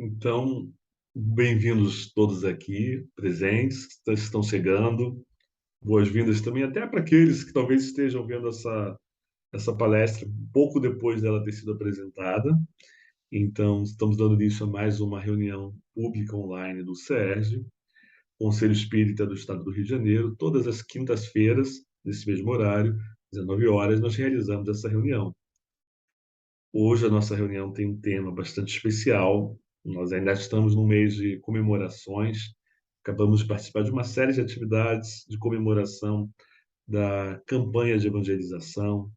Então, bem-vindos todos aqui, presentes, que estão chegando. Boas-vindas também até para aqueles que talvez estejam vendo essa palestra um pouco depois dela ter sido apresentada. Então, estamos dando início a mais uma reunião pública online do SERJ, Conselho Espírita do Estado do Rio de Janeiro. Todas as quintas-feiras, nesse mesmo horário, 19 horas, nós realizamos essa reunião. Hoje a nossa reunião tem um tema bastante especial. Nós ainda estamos no mês de comemorações. Acabamos de participar de uma série de atividades de comemoração da campanha de evangelização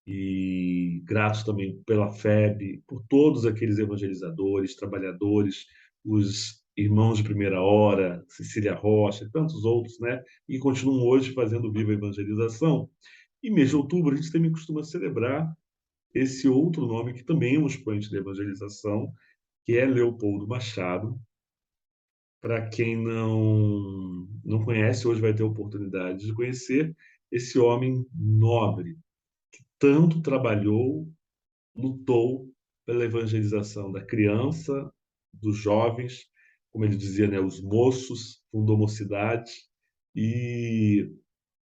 e gratos também pela FEB, por todos aqueles evangelizadores, trabalhadores, os irmãos de primeira hora, Cecília Rocha e tantos outros, né? E continuam hoje fazendo viva a evangelização. E mês de outubro a gente também costuma celebrar esse outro nome que também é um expoente da evangelização, que é Leopoldo Machado. Para quem não conhece, hoje vai ter a oportunidade de conhecer esse homem nobre, tanto trabalhou, lutou pela evangelização da criança, dos jovens, como ele dizia, né, os moços, fundou mocidade, e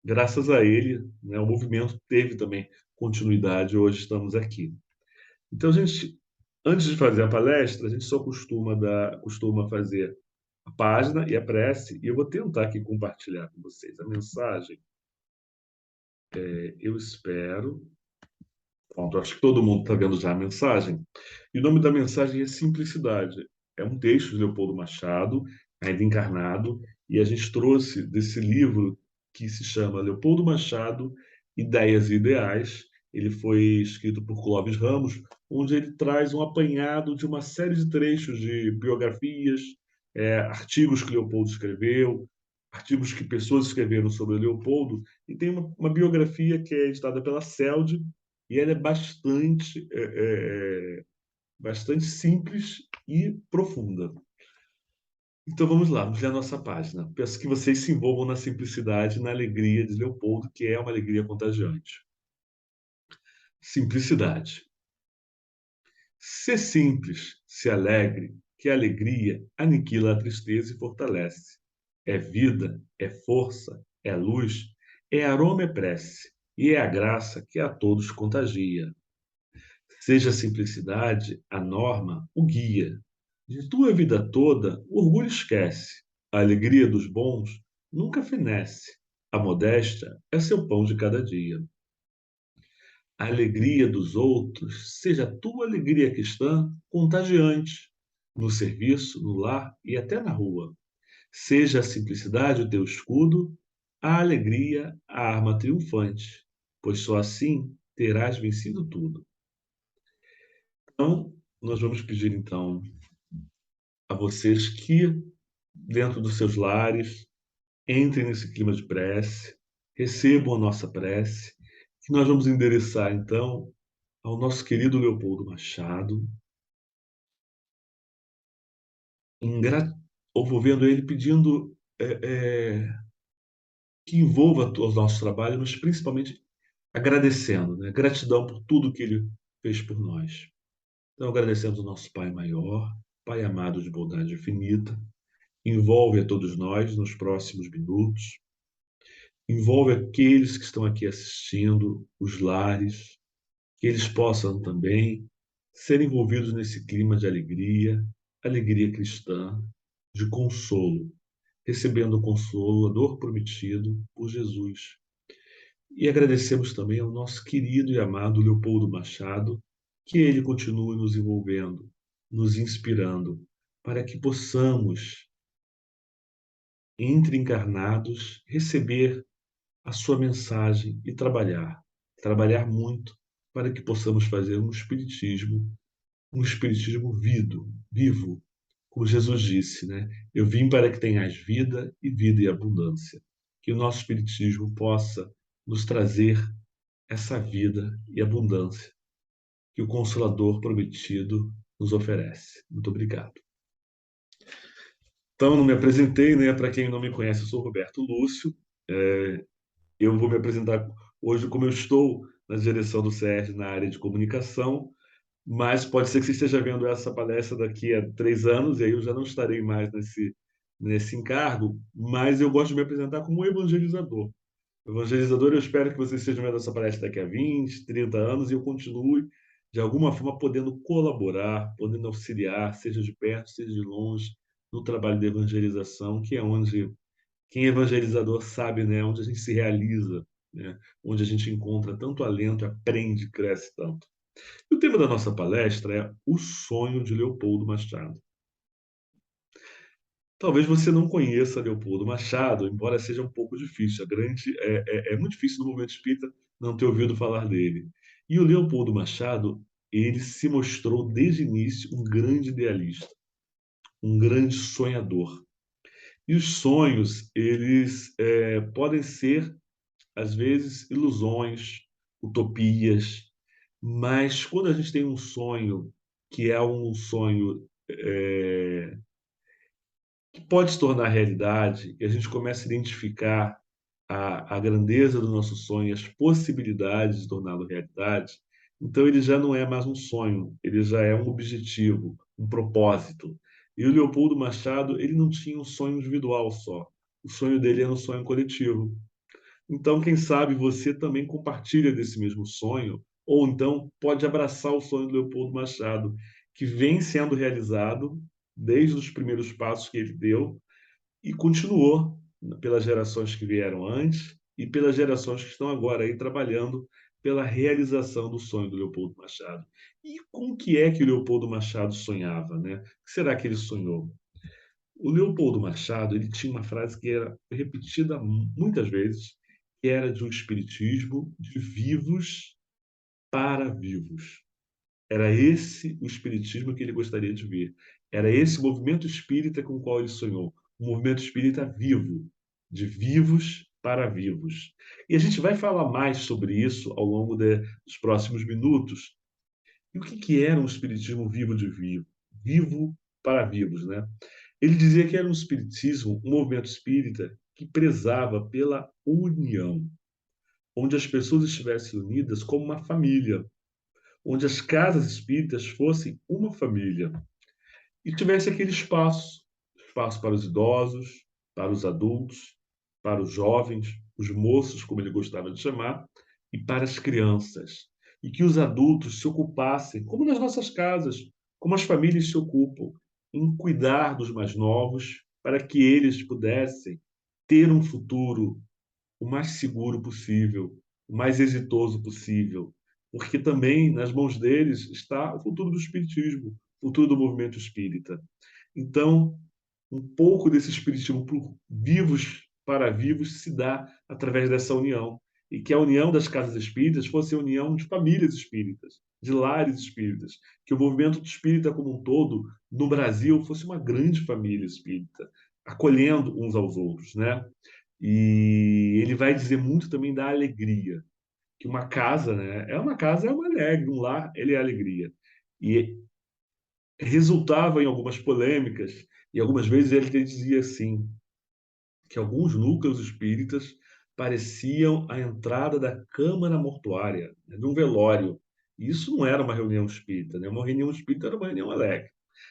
graças a ele, né, o movimento teve também continuidade, hoje estamos aqui. Então, antes de fazer a palestra, a gente só costuma fazer a página e a prece, e eu vou tentar aqui compartilhar com vocês a mensagem. Eu espero. Pronto, acho que todo mundo está vendo já a mensagem. E o nome da mensagem é Simplicidade. É um texto de Leopoldo Machado, ainda encarnado, e a gente trouxe desse livro que se chama Leopoldo Machado, Ideias e Ideais. Ele foi escrito por Clóvis Ramos, onde ele traz um apanhado de uma série de trechos de biografias, artigos que Leopoldo escreveu, artigos que pessoas escreveram sobre Leopoldo, e tem uma biografia que é editada pela CELD, e ela é bastante simples e profunda. Então vamos lá, vamos ler a nossa página. Peço que vocês se envolvam na simplicidade e na alegria de Leopoldo, que é uma alegria contagiante. Simplicidade. Ser simples, se alegre, que a alegria aniquila a tristeza e fortalece. É vida, é força, é luz, é aroma e prece, e é a graça que a todos contagia. Seja a simplicidade a norma, o guia. De tua vida toda, o orgulho esquece. A alegria dos bons nunca fenece. A modéstia é seu pão de cada dia. A alegria dos outros seja a tua alegria cristã contagiante, no serviço, no lar e até na rua. Seja a simplicidade o teu escudo, a alegria a arma triunfante, pois só assim terás vencido tudo. Então, nós vamos pedir então a vocês que, dentro dos seus lares, entrem nesse clima de prece, recebam a nossa prece, que nós vamos endereçar então ao nosso querido Leopoldo Machado, envolvendo ele, pedindo que envolva os nossos trabalhos, mas principalmente agradecendo, né? Gratidão por tudo que ele fez por nós. Então, agradecemos ao nosso Pai maior, Pai amado de bondade infinita, envolve a todos nós nos próximos minutos, envolve aqueles que estão aqui assistindo, os lares, que eles possam também ser envolvidos nesse clima de alegria, alegria cristã, de consolo, recebendo o consolador prometido por Jesus. E agradecemos também ao nosso querido e amado Leopoldo Machado, que ele continue nos envolvendo, nos inspirando, para que possamos, entre encarnados, receber a sua mensagem e trabalhar muito para que possamos fazer um espiritismo vivo, como Jesus disse, né? Eu vim para que tenhas vida e vida em abundância. Que o nosso espiritismo possa nos trazer essa vida e abundância que o Consolador prometido nos oferece. Muito obrigado. Então, não me apresentei, né? Para quem não me conhece, eu sou Roberto Lúcio. Eu vou me apresentar hoje como eu estou na direção do SERJ na área de comunicação, Mas pode ser que você esteja vendo essa palestra daqui a 3 anos, e aí eu já não estarei mais nesse encargo, mas eu gosto de me apresentar como um evangelizador. Evangelizador, eu espero que vocês estejam vendo essa palestra daqui a 20, 30 anos e eu continue, de alguma forma, podendo colaborar, podendo auxiliar, seja de perto, seja de longe, no trabalho de evangelização, que é onde quem é evangelizador sabe, né, onde a gente se realiza, né, onde a gente encontra tanto alento, aprende, cresce tanto. E o tema da nossa palestra é O Sonho de Leopoldo Machado. Talvez você não conheça Leopoldo Machado, embora seja um pouco difícil. É muito difícil no movimento espírita não ter ouvido falar dele. E o Leopoldo Machado, ele se mostrou desde o início um grande idealista, um grande sonhador. E os sonhos, eles podem ser, às vezes, ilusões, utopias, mas quando a gente tem um sonho que é um sonho que pode se tornar realidade, e a gente começa a identificar a grandeza do nosso sonho, as possibilidades de torná-lo realidade, então ele já não é mais um sonho, ele já é um objetivo, um propósito. E o Leopoldo Machado, ele não tinha um sonho individual só. O sonho dele era um sonho coletivo. Então, quem sabe você também compartilha desse mesmo sonho, ou então pode abraçar o sonho do Leopoldo Machado, que vem sendo realizado desde os primeiros passos que ele deu e continuou pelas gerações que vieram antes e pelas gerações que estão agora aí trabalhando pela realização do sonho do Leopoldo Machado. E com o que é que o Leopoldo Machado sonhava, né? O que será que ele sonhou? O Leopoldo Machado, ele tinha uma frase que era repetida muitas vezes, que era de um espiritismo de vivos para vivos. Era esse o espiritismo que ele gostaria de ver. Era esse movimento espírita com o qual ele sonhou. Um movimento espírita vivo, de vivos para vivos. E a gente vai falar mais sobre isso ao longo dos próximos minutos. E o que era um espiritismo vivo de vivo? Vivo para vivos, né? Ele dizia que era um espiritismo, um movimento espírita que prezava pela união, onde as pessoas estivessem unidas como uma família, onde as casas espíritas fossem uma família e tivesse aquele espaço, espaço para os idosos, para os adultos, para os jovens, os moços, como ele gostava de chamar, e para as crianças. E que os adultos se ocupassem, como nas nossas casas, como as famílias se ocupam, em cuidar dos mais novos, para que eles pudessem ter um futuro o mais seguro possível, o mais exitoso possível, porque também nas mãos deles está o futuro do espiritismo, o futuro do movimento espírita. Então, um pouco desse espiritismo por vivos para vivos se dá através dessa união. E que a união das casas espíritas fosse a união de famílias espíritas, de lares espíritas. Que o movimento espírita como um todo, no Brasil, fosse uma grande família espírita, acolhendo uns aos outros, né? E ele vai dizer muito também da alegria, que uma casa, né? É uma casa, é uma alegre, um lar, ele é alegria. E resultava em algumas polêmicas, e algumas vezes ele dizia assim, que alguns núcleos espíritas pareciam a entrada da câmara mortuária, né, de um velório. E isso não era uma reunião espírita, né? Uma reunião espírita era uma reunião alegre.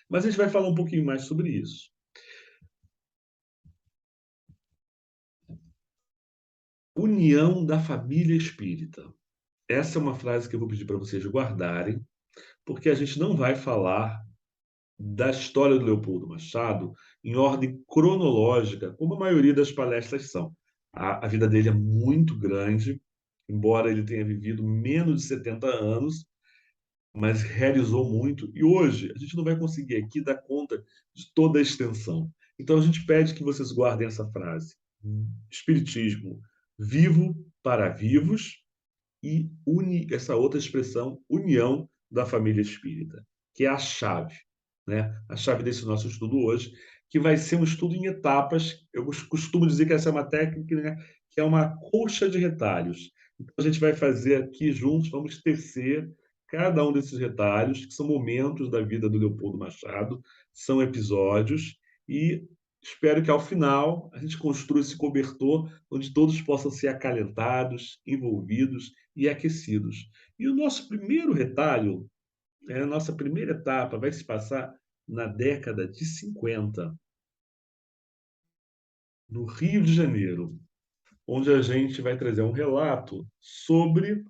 Mas a gente vai falar um pouquinho mais sobre isso. União da família espírita. Essa é uma frase que eu vou pedir para vocês guardarem, porque a gente não vai falar da história do Leopoldo Machado em ordem cronológica, como a maioria das palestras são. A vida dele é muito grande, embora ele tenha vivido menos de 70 anos, mas realizou muito. E hoje a gente não vai conseguir aqui dar conta de toda a extensão. Então a gente pede que vocês guardem essa frase: Espiritismo vivo para vivos e essa outra expressão, união da família espírita, que é a chave, né? A chave desse nosso estudo hoje, que vai ser um estudo em etapas. Eu costumo dizer que essa é uma técnica, né, que é uma colcha de retalhos. Então, a gente vai fazer aqui juntos, vamos tecer cada um desses retalhos, que são momentos da vida do Leopoldo Machado, são episódios, e espero que ao final a gente construa esse cobertor onde todos possam ser acalentados, envolvidos e aquecidos. E o nosso primeiro retalho A nossa primeira etapa vai se passar na década de 50, no Rio de Janeiro, onde a gente vai trazer um relato sobre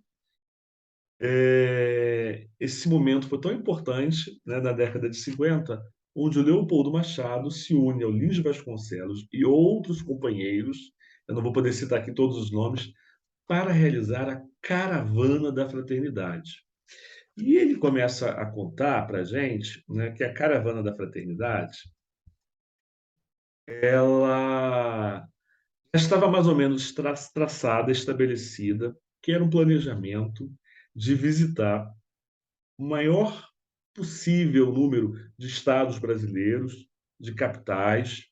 esse momento foi tão importante, né, na década de 50, onde o Leopoldo Machado se une ao Lins Vasconcelos e outros companheiros, eu não vou poder citar aqui todos os nomes, para realizar a Caravana da Fraternidade. E ele começa a contar para a gente, né, que a Caravana da Fraternidade ela já estava mais ou menos traçada, estabelecida, que era um planejamento de visitar o maior possível número de estados brasileiros, de capitais,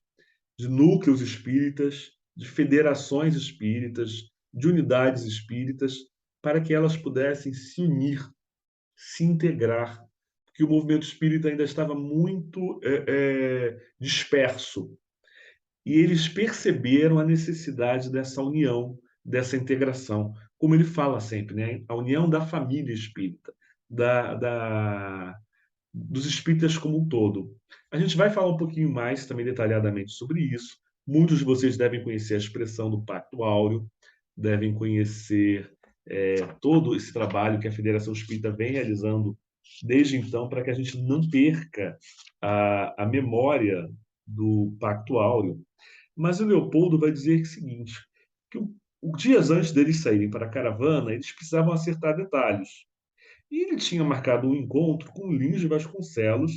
de núcleos espíritas, de federações espíritas, de unidades espíritas, para que elas pudessem se unir, se integrar, porque o movimento espírita ainda estava muito disperso. E eles perceberam a necessidade dessa união, dessa integração. Como ele fala sempre, né? A união da família espírita, dos espíritas como um todo. A gente vai falar um pouquinho mais, também detalhadamente, sobre isso. Muitos de vocês devem conhecer a expressão do Pacto Áureo, devem conhecer todo esse trabalho que a Federação Espírita vem realizando desde então, para que a gente não perca a memória do Pacto Áureo. Mas o Leopoldo vai dizer o seguinte, que dias antes deles saírem para a caravana, eles precisavam acertar detalhes. E ele tinha marcado um encontro com o Lins de Vasconcelos,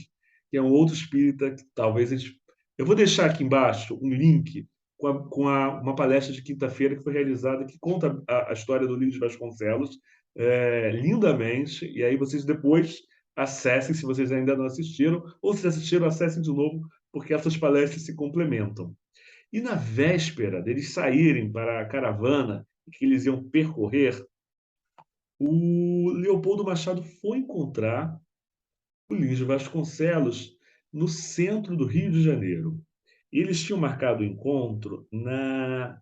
que é um outro espírita que talvez eles... Eu vou deixar aqui embaixo um link uma palestra de quinta-feira que foi realizada, que conta a história do Lins de Vasconcelos lindamente, e aí vocês depois acessem, se vocês ainda não assistiram, ou se assistiram, acessem de novo, porque essas palestras se complementam. E na véspera deles saírem para a caravana que eles iam percorrer, o Leopoldo Machado foi encontrar o Lins Vasconcelos no centro do Rio de Janeiro. Eles tinham marcado o encontro na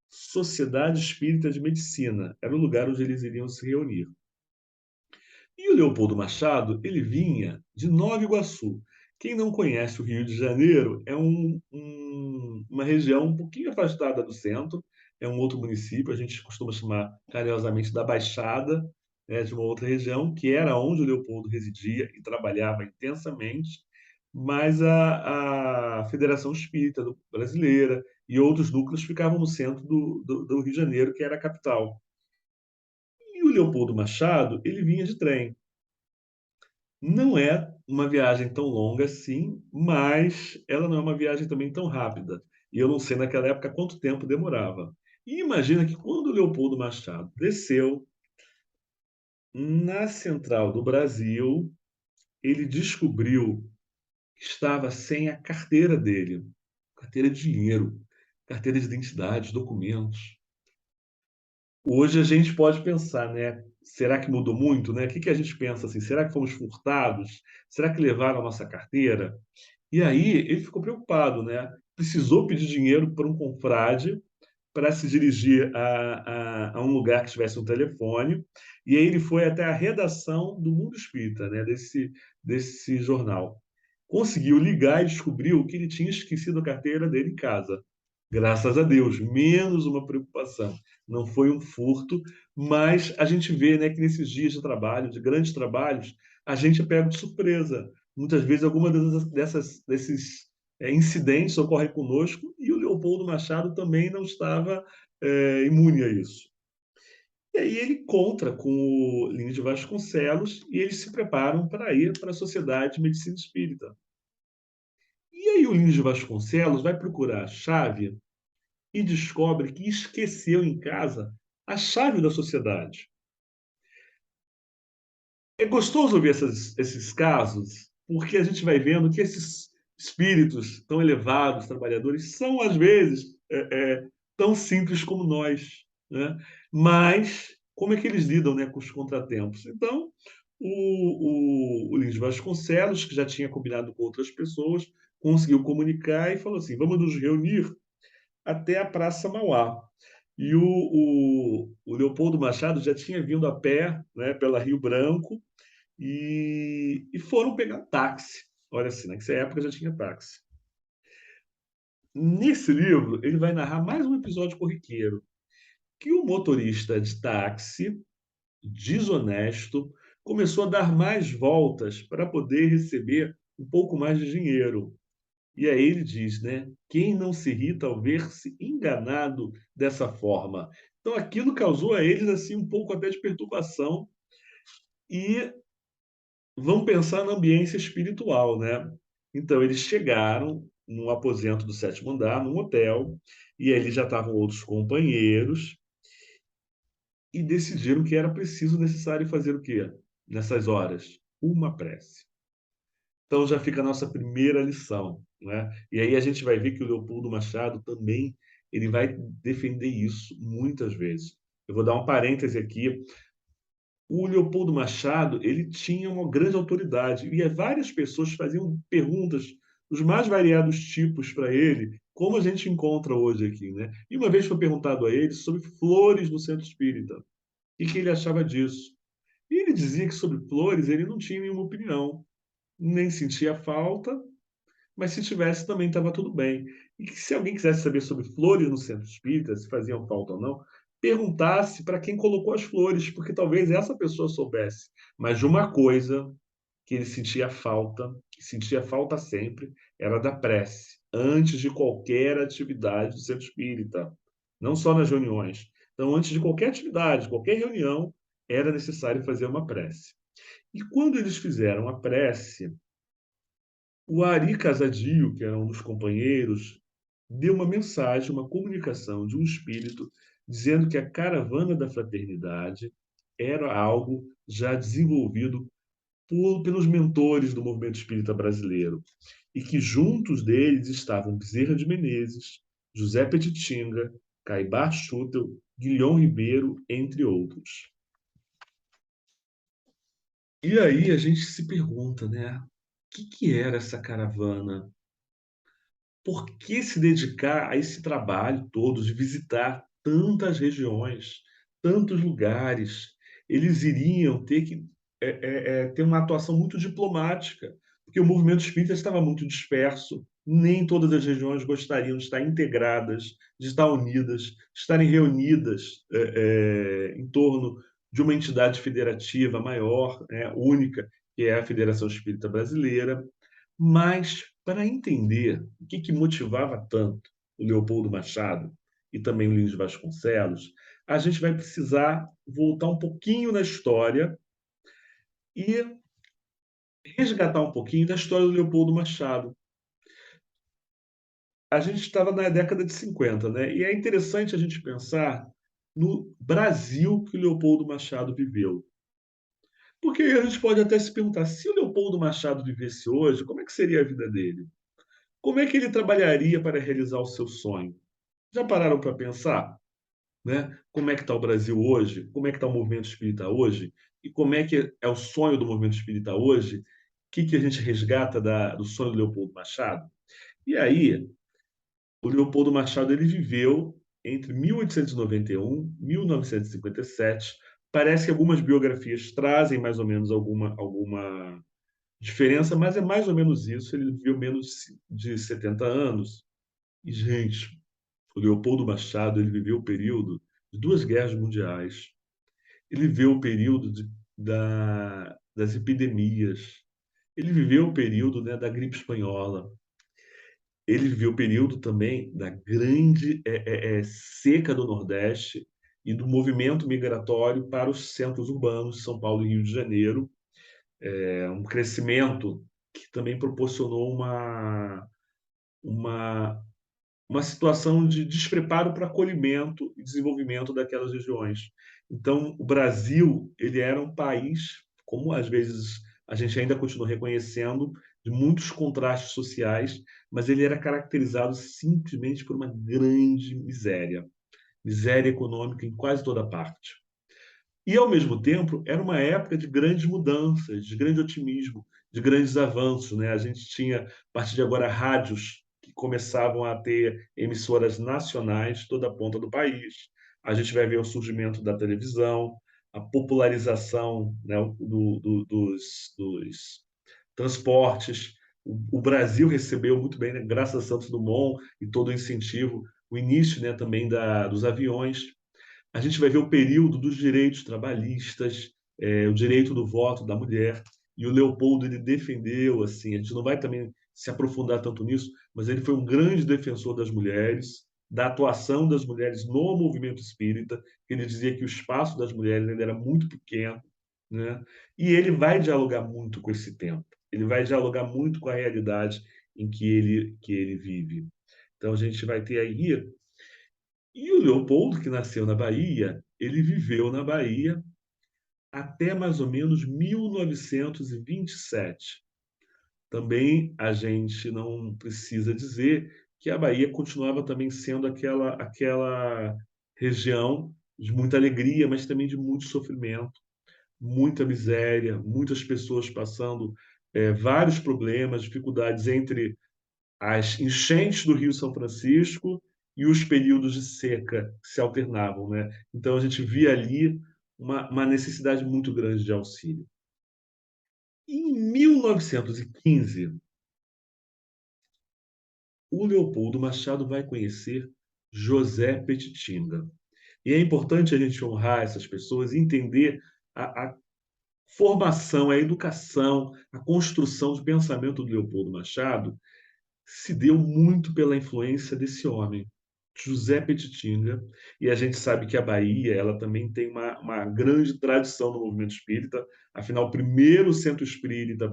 Sociedade Espírita de Medicina, era o lugar onde eles iriam se reunir. E o Leopoldo Machado, ele vinha de Nova Iguaçu. Quem não conhece o Rio de Janeiro, é uma região um pouquinho afastada do centro, é um outro município, a gente costuma chamar carinhosamente da Baixada, né, de uma outra região, que era onde o Leopoldo residia e trabalhava intensamente, mas a Federação Espírita Brasileira e outros núcleos ficavam no centro do Rio de Janeiro, que era a capital. E o Leopoldo Machado, ele vinha de trem. Não é uma viagem tão longa assim, mas ela não é uma viagem também tão rápida. E eu não sei naquela época quanto tempo demorava. E imagina que quando o Leopoldo Machado desceu na central do Brasil, ele descobriu que estava sem a carteira dele, carteira de dinheiro, carteira de identidade, documentos. Hoje a gente pode pensar, né? Será que mudou muito, né? O que que a gente pensa assim? Será que fomos furtados? Será que levaram a nossa carteira? E aí ele ficou preocupado, né? Precisou pedir dinheiro para um confrade para se dirigir a um lugar que tivesse um telefone. E aí ele foi até a redação do Mundo Espírita, né? Desse jornal. Conseguiu ligar e descobriu que ele tinha esquecido a carteira dele em casa. Graças a Deus, menos uma preocupação. Não foi um furto, mas a gente vê, né, que nesses dias de trabalho, de grandes trabalhos, a gente é pego de surpresa. Muitas vezes, alguma desses incidentes ocorrem conosco e o Leopoldo Machado também não estava imune a isso. E aí ele encontra com o Lins de Vasconcelos e eles se preparam para ir para a Sociedade de Medicina Espírita. E aí o Lins de Vasconcelos vai procurar a chave e descobre que esqueceu em casa a chave da sociedade. É gostoso ver esses casos, porque a gente vai vendo que esses espíritos tão elevados, trabalhadores, são, às vezes, tão simples como nós. Né? Mas como é que eles lidam, né, com os contratempos? Então, o Lins Vasconcelos, que já tinha combinado com outras pessoas, conseguiu comunicar e falou assim: vamos nos reunir até a Praça Mauá. E o Leopoldo Machado já tinha vindo a pé, né, pela Rio Branco, e foram pegar um táxi. Olha assim, nessa época já tinha táxi. Nesse livro, ele vai narrar mais um episódio corriqueiro, que o motorista de táxi, desonesto, começou a dar mais voltas para poder receber um pouco mais de dinheiro. E aí ele diz, né? Quem não se irrita ao ver-se enganado dessa forma? Então aquilo causou a eles assim um pouco até de perturbação e vão pensar na ambiência espiritual, né? Então eles chegaram num aposento do sétimo andar, num hotel, e ali já estavam outros companheiros e decidiram que era preciso, necessário fazer o quê? Nessas horas? Uma prece. Então já fica a nossa primeira lição, né? E aí a gente vai ver que o Leopoldo Machado também ele vai defender isso muitas vezes. Eu vou dar um parêntese aqui. O Leopoldo Machado ele tinha uma grande autoridade e várias pessoas faziam perguntas dos mais variados tipos para ele, como a gente encontra hoje aqui, né? E uma vez foi perguntado a ele sobre flores no centro espírita e que ele achava disso. E ele dizia que sobre flores ele não tinha nenhuma opinião, nem sentia falta, mas se tivesse também estava tudo bem. E que se alguém quisesse saber sobre flores no centro espírita, se faziam falta ou não, perguntasse para quem colocou as flores, porque talvez essa pessoa soubesse. Mas de uma coisa que ele sentia falta sempre, era da prece, antes de qualquer atividade do centro espírita, não só nas reuniões. Então, antes de qualquer atividade, qualquer reunião, era necessário fazer uma prece. E quando eles fizeram a prece, o Ari Casadio, que era um dos companheiros, deu uma mensagem, uma comunicação de um espírito dizendo que a caravana da fraternidade era algo já desenvolvido pelos mentores do movimento espírita brasileiro e que juntos deles estavam Bezerra de Menezes, José Petitinga, Caibar Schutel, Guilhom Ribeiro, entre outros. E aí a gente se pergunta, né? O que era essa caravana? Por que se dedicar a esse trabalho todo de visitar tantas regiões, tantos lugares? Eles iriam ter que ter uma atuação muito diplomática, porque o movimento espírita estava muito disperso, nem todas as regiões gostariam de estar integradas, de estar unidas, de estarem reunidas em torno de uma entidade federativa maior, né, única, que é a Federação Espírita Brasileira. Mas, para entender o que motivava tanto o Leopoldo Machado e também o Lins de Vasconcelos, a gente vai precisar voltar um pouquinho na história e resgatar um pouquinho da história do Leopoldo Machado. A gente estava na década de 50, né? E é interessante a gente pensar no Brasil que o Leopoldo Machado viveu. Porque a gente pode até se perguntar, se o Leopoldo Machado vivesse hoje, como é que seria a vida dele? Como é que ele trabalharia para realizar o seu sonho? Já pararam para pensar, né? Como é que está o Brasil hoje? Como é que está o movimento espírita hoje? E como é que é o sonho do movimento espírita hoje? O que a gente resgata do sonho do Leopoldo Machado? E aí, o Leopoldo Machado ele viveu entre 1891 e 1957. Parece que algumas biografias trazem mais ou menos alguma diferença, mas é mais ou menos isso. Ele viveu menos de 70 anos. E, gente, o Leopoldo Machado ele viveu o período de duas guerras mundiais. Ele viveu o período das epidemias. Ele viveu o período, né, da gripe espanhola. Ele viveu o período também da grande seca do Nordeste e do movimento migratório para os centros urbanos, São Paulo e Rio de Janeiro. Um crescimento que também proporcionou uma uma situação de despreparo para acolhimento e desenvolvimento daquelas regiões. Então, o Brasil, ele era um país, como às vezes a gente ainda continua reconhecendo, de muitos contrastes sociais, mas ele era caracterizado simplesmente por uma grande miséria, miséria econômica em quase toda parte. E, ao mesmo tempo, era uma época de grandes mudanças, de grande otimismo, de grandes avanços. Né? A gente tinha, a partir de agora, rádios que começavam a ter emissoras nacionais toda a ponta do país. A gente vai ver o surgimento da televisão, a popularização, né, dos transportes. O Brasil recebeu muito bem, né, graças a Santos Dumont e todo o incentivo, o início, né, também dos aviões. A gente vai ver o período dos direitos trabalhistas, o direito do voto da mulher, e o Leopoldo ele defendeu, assim, a gente não vai também se aprofundar tanto nisso, mas ele foi um grande defensor das mulheres, da atuação das mulheres no movimento espírita. Ele dizia que o espaço das mulheres ele era muito pequeno, né? E ele vai dialogar muito com esse tempo, ele vai dialogar muito com a realidade em que ele vive. Então a gente vai ter aí e o Leopoldo, que nasceu na Bahia, ele viveu na Bahia até mais ou menos 1927. Também a gente não precisa dizer que a Bahia continuava também sendo aquela região de muita alegria, mas também de muito sofrimento, muita miséria, muitas pessoas passando vários problemas, dificuldades entre as enchentes do Rio São Francisco e os períodos de seca que se alternavam, né? Então a gente via ali uma necessidade muito grande de auxílio. Em 1915, o Leopoldo Machado vai conhecer José Petitinga. E é importante a gente honrar essas pessoas e entender a formação, a educação, a construção de pensamento do Leopoldo Machado se deu muito pela influência desse homem, José Petitinga, e a gente sabe que a Bahia ela também tem uma grande tradição no movimento espírita. Afinal, o primeiro centro espírita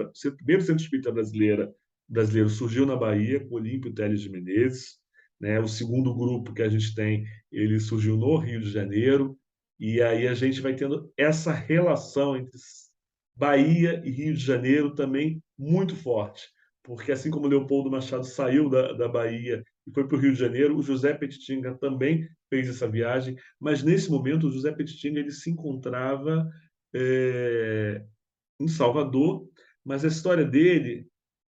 brasileiro surgiu na Bahia com Olímpio Teles de Menezes, né? O segundo grupo que a gente tem, ele surgiu no Rio de Janeiro, e aí a gente vai tendo essa relação entre Bahia e Rio de Janeiro também muito forte, porque assim como Leopoldo Machado saiu da Bahia e foi para o Rio de Janeiro, o José Petitinga também fez essa viagem, mas nesse momento o José Petitinga ele se encontrava é, em Salvador, mas a história dele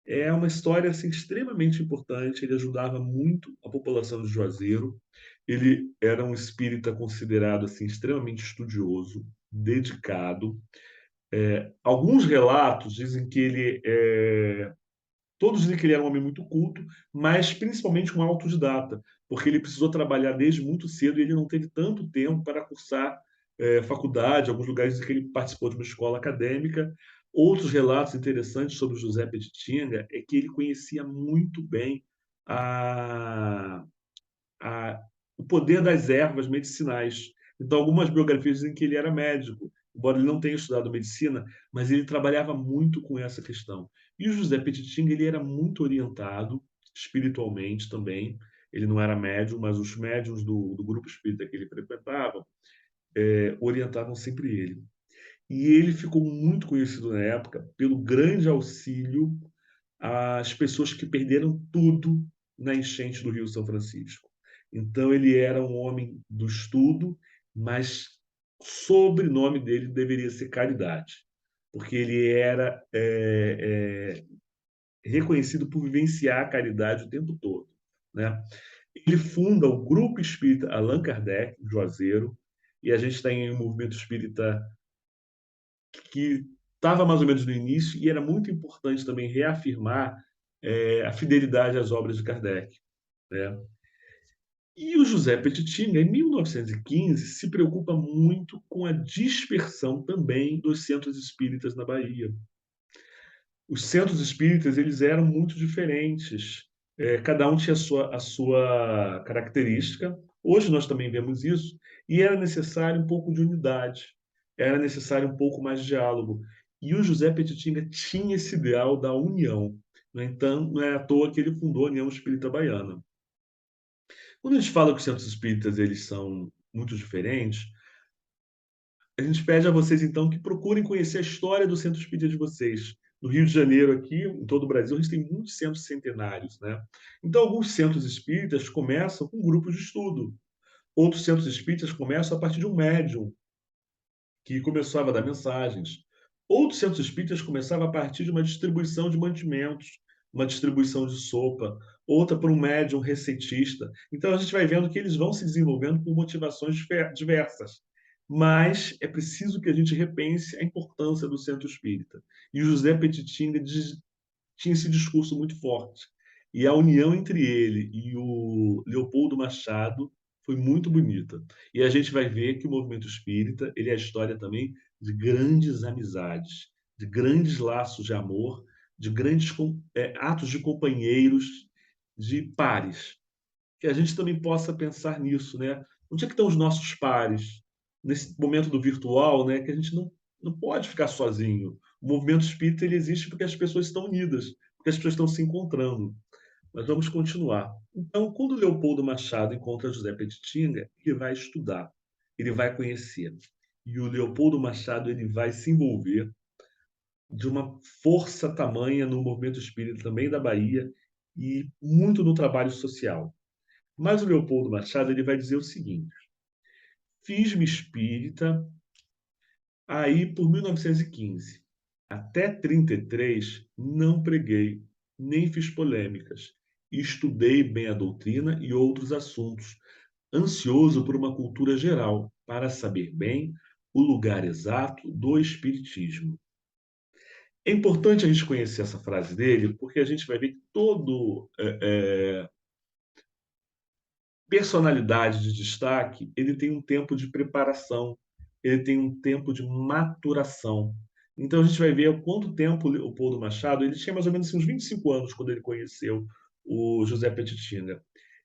é uma história assim, extremamente importante. Ele ajudava muito a população de Juazeiro. Ele era um espírita considerado assim extremamente estudioso, dedicado. Alguns relatos dizem que todos dizem que ele era um homem muito culto, mas principalmente um autodidata, porque ele precisou trabalhar desde muito cedo e ele não teve tanto tempo para cursar faculdade, alguns lugares em que ele participou de uma escola acadêmica. Outros relatos interessantes sobre José Petitinga é que ele conhecia muito bem a, a, o poder das ervas medicinais. Então, algumas biografias dizem que ele era médico, embora ele não tenha estudado medicina, mas ele trabalhava muito com essa questão. E o José Petitinga ele era muito orientado espiritualmente também. Ele não era médium, mas os médiums do grupo espírita que ele frequentava orientavam sempre ele. E ele ficou muito conhecido na época pelo grande auxílio às pessoas que perderam tudo na enchente do Rio São Francisco. Então, ele era um homem do estudo, mas o sobrenome dele deveria ser Caridade, porque ele era reconhecido por vivenciar a caridade o tempo todo, né? Ele funda o Grupo Espírita Allan Kardec, Juazeiro, e a gente tem um movimento espírita que estava mais ou menos no início, e era muito importante também reafirmar a fidelidade às obras de Kardec, né? E o José Petitinga, em 1915, se preocupa muito com a dispersão também dos centros espíritas na Bahia. Os centros espíritas eles eram muito diferentes. Cada um tinha a sua característica. Hoje nós também vemos isso. E era necessário um pouco de unidade. Era necessário um pouco mais de diálogo. E o José Petitinga tinha esse ideal da união. No entanto, não é à toa que ele fundou a União Espírita Baiana. Quando a gente fala que os centros espíritas eles são muito diferentes, a gente pede a vocês, então, que procurem conhecer a história do centro espírita de vocês. No Rio de Janeiro, aqui, em todo o Brasil, a gente tem muitos centros centenários, né? Então, alguns centros espíritas começam com grupos de estudo. Outros centros espíritas começam a partir de um médium que começava a dar mensagens. Outros centros espíritas começavam a partir de uma distribuição de mantimentos, uma distribuição de sopa, outra por um médium receitista. Então, a gente vai vendo que eles vão se desenvolvendo por motivações diversas. mas é preciso que a gente repense a importância do centro espírita. E o José Petitinga tinha esse discurso muito forte. E a união entre ele e o Leopoldo Machado foi muito bonita. E a gente vai ver que o movimento espírita, ele é a história também de grandes amizades, de grandes laços de amor, de grandes atos de companheiros, de pares. Que a gente também possa pensar nisso, né? Onde é que estão os nossos pares? Nesse momento do virtual, né? Que a gente não pode ficar sozinho. O movimento espírita ele existe porque as pessoas estão unidas, porque as pessoas estão se encontrando. Mas vamos continuar. Então, quando Leopoldo Machado encontra José Petitinga, ele vai estudar, ele vai conhecer. E o Leopoldo Machado ele vai se envolver de uma força tamanha no movimento espírita também da Bahia e muito no trabalho social. Mas o Leopoldo Machado ele vai dizer o seguinte: fiz-me espírita aí por 1915. Até 33 não preguei, nem fiz polêmicas. Estudei bem a doutrina e outros assuntos, ansioso por uma cultura geral, para saber bem o lugar exato do espiritismo. É importante a gente conhecer essa frase dele, porque a gente vai ver que todo personalidade de destaque, ele tem um tempo de preparação, ele tem um tempo de maturação. Então a gente vai ver há quanto tempo o Leopoldo Machado, ele tinha mais ou menos assim, uns 25 anos quando ele conheceu o José Petitinga.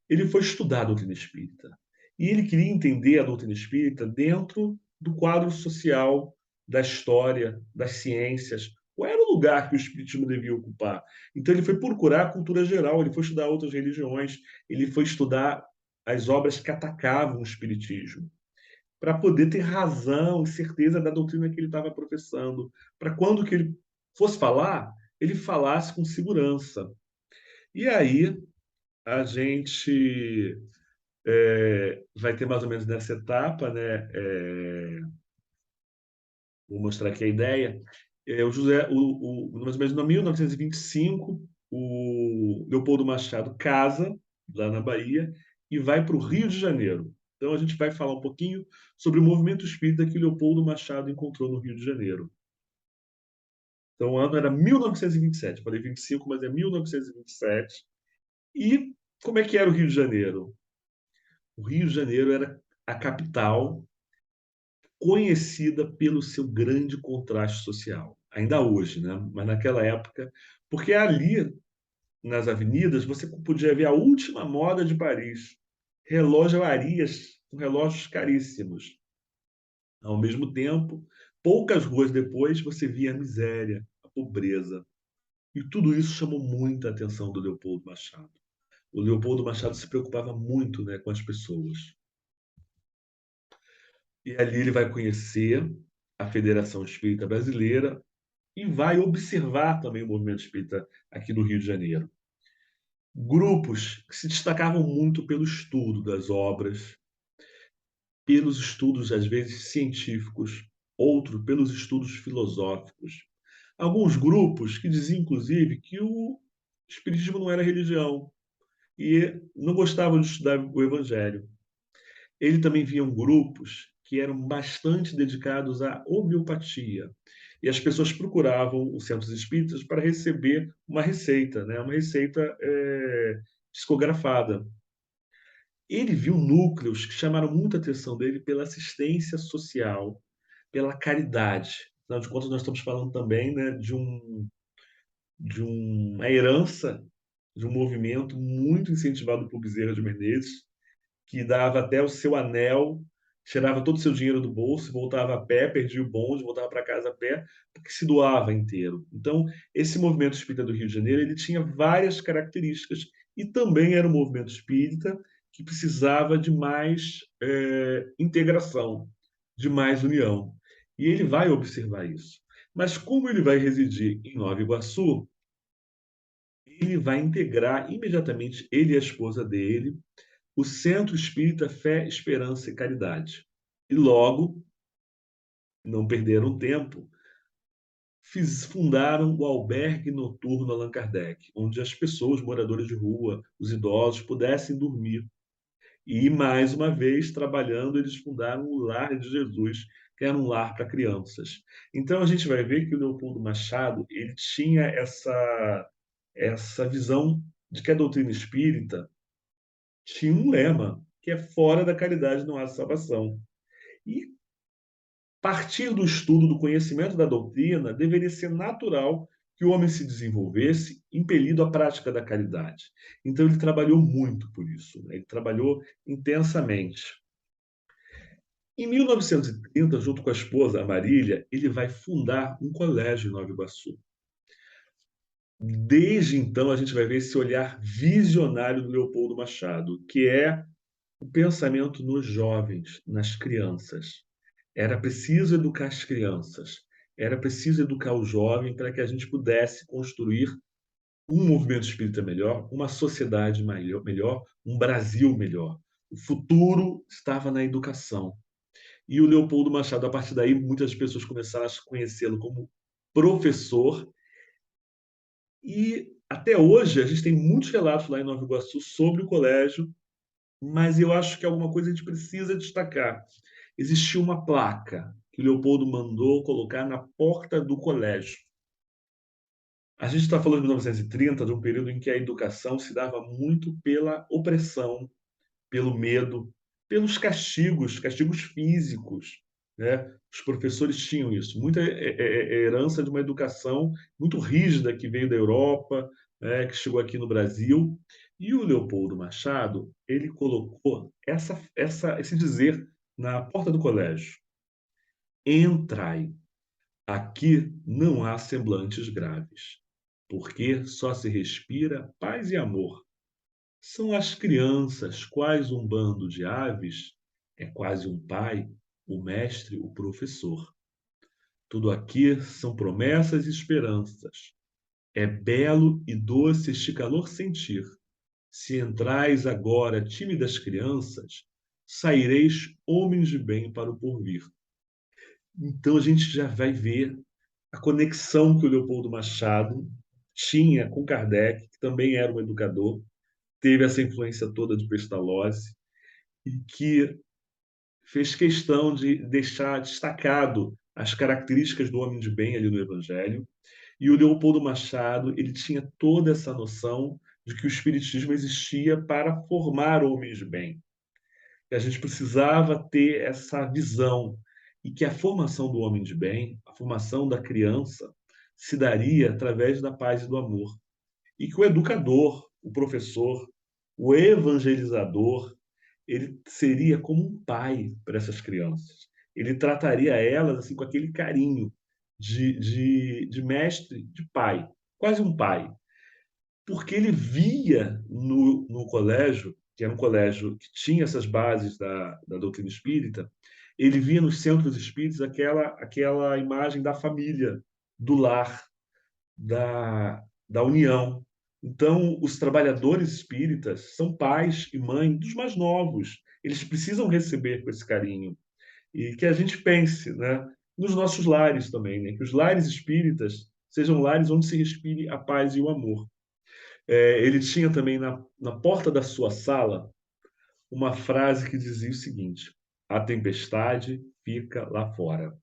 Ele foi estudar a doutrina espírita. E ele queria entender a doutrina espírita dentro do quadro social, da história, das ciências. Qual era o lugar que o espiritismo devia ocupar? Então ele foi procurar a cultura geral, ele foi estudar outras religiões, ele foi estudar as obras que atacavam o espiritismo, para poder ter razão e certeza da doutrina que ele estava professando, para quando que ele fosse falar, ele falasse com segurança. E aí a gente vai ter mais ou menos nessa etapa, né? Vou mostrar aqui a ideia. O José, mais ou menos em 1925, o Leopoldo Machado casa lá na Bahia e vai para o Rio de Janeiro. Então a gente vai falar um pouquinho sobre o movimento espírita que Leopoldo Machado encontrou no Rio de Janeiro. Então o ano era 1927. Falei 25, mas é 1927. E como é que era o Rio de Janeiro? O Rio de Janeiro era a capital conhecida pelo seu grande contraste social. Ainda hoje, né? Mas naquela época, porque ali nas avenidas você podia ver a última moda de Paris, relógio-arias com relógios caríssimos. Ao mesmo tempo, poucas ruas depois você via a miséria, a pobreza. E tudo isso chamou muita atenção do Leopoldo Machado. O Leopoldo Machado se preocupava muito, né, com as pessoas. E ali ele vai conhecer a Federação Espírita Brasileira e vai observar também o movimento espírita aqui no Rio de Janeiro. Grupos que se destacavam muito pelo estudo das obras, pelos estudos, às vezes, científicos, outro pelos estudos filosóficos. Alguns grupos que diziam, inclusive, que o espiritismo não era religião e não gostavam de estudar o evangelho. Ele também via grupos que eram bastante dedicados à homeopatia. E as pessoas procuravam os centros espíritas para receber uma receita, né? Uma receita psicografada. Ele viu núcleos que chamaram muita atenção dele pela assistência social, pela caridade. Afinal de contas, nós estamos falando também, né, de uma herança de um movimento muito incentivado por Bezerra de Menezes, que dava até o seu anel, tirava todo o seu dinheiro do bolso, voltava a pé, perdia o bonde, voltava para casa a pé, porque se doava inteiro. Então, esse movimento espírita do Rio de Janeiro, ele tinha várias características e também era um movimento espírita que precisava de mais integração, de mais união. E ele vai observar isso. Mas como ele vai residir em Nova Iguaçu, ele vai integrar imediatamente, ele e a esposa dele, o Centro Espírita Fé, Esperança e Caridade. E logo, não perderam tempo, fundaram o Albergue Noturno Allan Kardec, onde as pessoas, moradores de rua, os idosos, pudessem dormir. E, mais uma vez, trabalhando, eles fundaram o Lar de Jesus, que era um lar para crianças. Então, a gente vai ver que o Leopoldo Machado ele tinha essa visão de que a doutrina espírita tinha um lema, que é fora da caridade não há salvação. E partir do estudo do conhecimento da doutrina deveria ser natural que o homem se desenvolvesse impelido à prática da caridade. Então ele trabalhou muito por isso, né? Ele trabalhou intensamente. Em 1930, junto com a esposa Marília, ele vai fundar um colégio em Nova Iguaçu. Desde então, a gente vai ver esse olhar visionário do Leopoldo Machado, que é o pensamento nos jovens, nas crianças. Era preciso educar as crianças, era preciso educar o jovem para que a gente pudesse construir um movimento espírita melhor, uma sociedade melhor, um Brasil melhor. O futuro estava na educação. E o Leopoldo Machado, a partir daí, muitas pessoas começaram a conhecê-lo como professor. E até hoje, a gente tem muitos relatos lá em Nova Iguaçu sobre o colégio, mas eu acho que alguma coisa a gente precisa destacar. Existiu uma placa que o Leopoldo mandou colocar na porta do colégio. A gente está falando de 1930, de um período em que a educação se dava muito pela opressão, pelo medo, pelos castigos, castigos físicos, né? Os professores tinham isso, muita herança de uma educação muito rígida que veio da Europa, né, que chegou aqui no Brasil. E o Leopoldo Machado, ele colocou esse dizer na porta do colégio: entrai, aqui não há semblantes graves, porque só se respira paz e amor. São as crianças, quais um bando de aves, é quase um pai, o mestre, o professor. Tudo aqui são promessas e esperanças. É belo e doce este calor sentir. Se entrais agora, tímidas crianças, saireis homens de bem para o porvir. Então a gente já vai ver a conexão que o Leopoldo Machado tinha com Kardec, que também era um educador, teve essa influência toda de Pestalozzi, e que fez questão de deixar destacado as características do homem de bem ali no Evangelho. E o Leopoldo Machado, ele tinha toda essa noção de que o espiritismo existia para formar homens de bem. Que a gente precisava ter essa visão e que a formação do homem de bem, a formação da criança, se daria através da paz e do amor. E que o educador, o professor, o evangelizador, ele seria como um pai para essas crianças. Ele trataria elas assim com aquele carinho de mestre, de pai, quase um pai, porque ele via no colégio, que era um colégio que tinha essas bases da doutrina espírita, ele via nos centros espíritas aquela imagem da família, do lar, da união. Então, os trabalhadores espíritas são pais e mães dos mais novos. Eles precisam receber com esse carinho. E que a gente pense, né, nos nossos lares também, né, que os lares espíritas sejam lares onde se respire a paz e o amor. Ele tinha também na porta da sua sala uma frase que dizia o seguinte: a tempestade fica lá fora.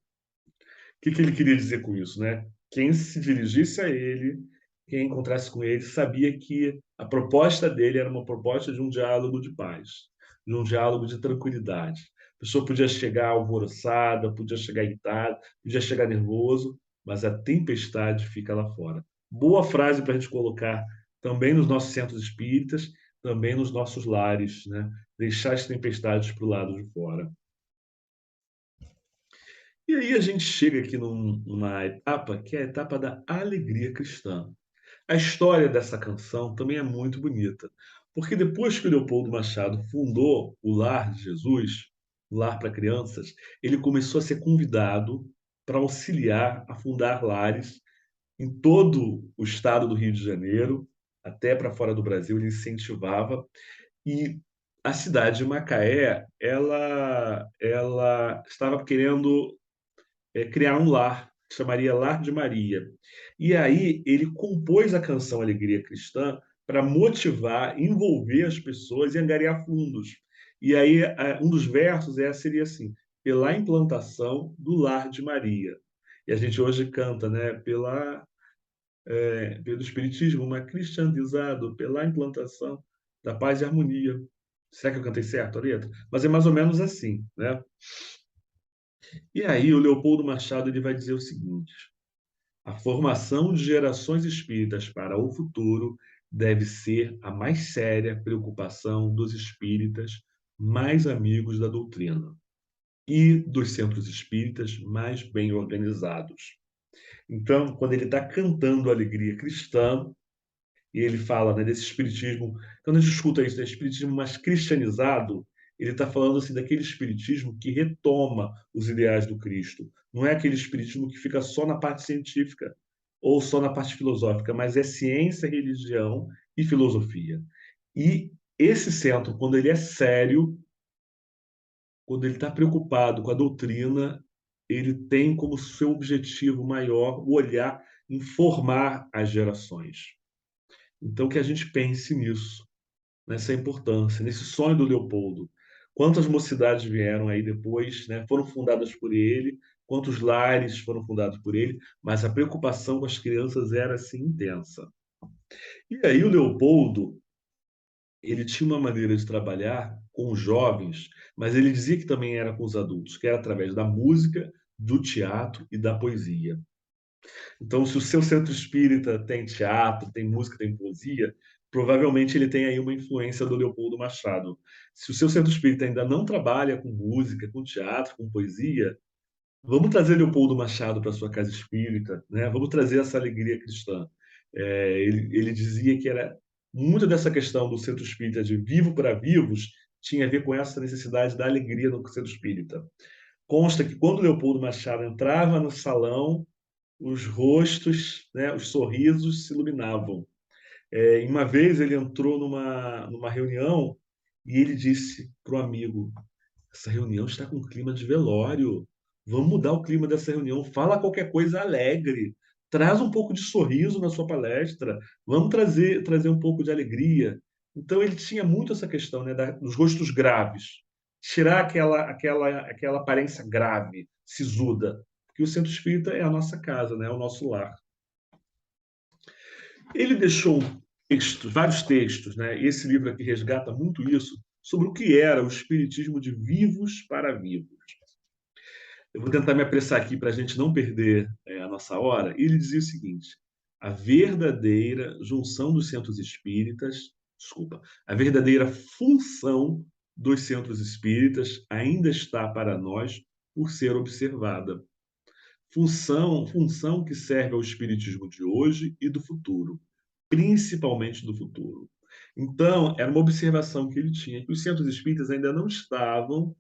Que ele queria dizer com isso, né? Quem se dirigisse a ele, quem encontrasse com ele, sabia que a proposta dele era uma proposta de um diálogo de paz, de um diálogo de tranquilidade. A pessoa podia chegar alvoroçada, podia chegar irritada, podia chegar nervoso, mas a tempestade fica lá fora. Boa frase para a gente colocar também nos nossos centros espíritas, também nos nossos lares, né? Deixar as tempestades para o lado de fora. E aí a gente chega aqui numa etapa que é a etapa da alegria cristã. A história dessa canção também é muito bonita, porque depois que o Leopoldo Machado fundou o Lar de Jesus, o Lar para Crianças, ele começou a ser convidado para auxiliar a fundar lares em todo o estado do Rio de Janeiro, até para fora do Brasil, ele incentivava. E a cidade de Macaé, ela estava querendo criar um lar, que chamaria Lar de Maria. E aí ele compôs a canção Alegria Cristã para motivar, envolver as pessoas e angariar fundos. E aí, um dos versos seria assim: pela implantação do lar de Maria. E a gente hoje canta, né? Pelo Espiritismo, mas cristianizado, pela implantação da paz e harmonia. Será que eu cantei certo a letra? Mas é mais ou menos assim, né? E aí o Leopoldo Machado ele vai dizer o seguinte: a formação de gerações espíritas para o futuro deve ser a mais séria preocupação dos espíritas mais amigos da doutrina e dos centros espíritas mais bem organizados. Então, quando ele está cantando a alegria cristã, e ele fala, né, desse espiritismo, quando a gente escuta isso, né, espiritismo mais cristianizado, ele está falando assim daquele espiritismo que retoma os ideais do Cristo. Não é aquele espiritismo que fica só na parte científica ou só na parte filosófica, mas é ciência, religião e filosofia. E esse centro, quando ele é sério, quando ele está preocupado com a doutrina, ele tem como seu objetivo maior o olhar em formar as gerações. Então, que a gente pense nisso, nessa importância, nesse sonho do Leopoldo. Quantas mocidades vieram aí depois, né? Foram fundadas por ele, quantos lares foram fundados por ele, mas a preocupação com as crianças era assim intensa. E aí o Leopoldo, ele tinha uma maneira de trabalhar com os jovens, mas ele dizia que também era com os adultos, que era através da música, do teatro e da poesia. Então, se o seu centro espírita tem teatro, tem música, tem poesia, provavelmente ele tem aí uma influência do Leopoldo Machado. Se o seu centro espírita ainda não trabalha com música, com teatro, com poesia, vamos trazer Leopoldo Machado para sua casa espírita, né? Vamos trazer essa alegria cristã. Ele dizia que era muito dessa questão do centro espírita de vivo para vivos tinha a ver com essa necessidade da alegria no centro espírita. Consta que quando Leopoldo Machado entrava no salão, os rostos, né, os sorrisos se iluminavam. E uma vez ele entrou numa reunião e ele disse para o amigo: essa reunião está com clima de velório. Vamos mudar o clima dessa reunião. Fala qualquer coisa alegre. Traz um pouco de sorriso na sua palestra. Vamos trazer um pouco de alegria. Então ele tinha muito essa questão, né, dos rostos graves. Tirar aquela aparência grave, sisuda. Porque o centro espírita é a nossa casa, né, é o nosso lar. Ele deixou vários textos, né? E esse livro aqui resgata muito isso, sobre o que era o espiritismo de vivos para vivos. Eu vou tentar me apressar aqui para a gente não perder a nossa hora. E ele dizia o seguinte: a verdadeira junção dos centros espíritas, desculpa, a verdadeira função dos centros espíritas ainda está para nós por ser observada. Função que serve ao espiritismo de hoje e do futuro, principalmente do futuro. Então, era uma observação que ele tinha, que os centros espíritas ainda não estavam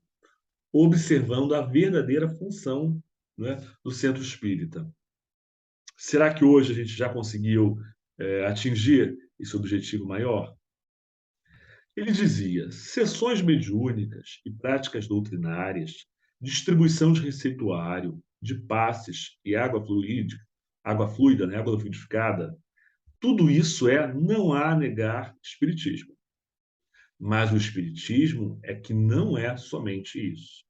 observando a verdadeira função, né, do centro espírita. Será que hoje a gente já conseguiu atingir esse objetivo maior? Ele dizia: sessões mediúnicas e práticas doutrinárias, distribuição de receituário, de passes e água fluida, né, água fluidificada, tudo isso não há a negar espiritismo. Mas o espiritismo é que não é somente isso.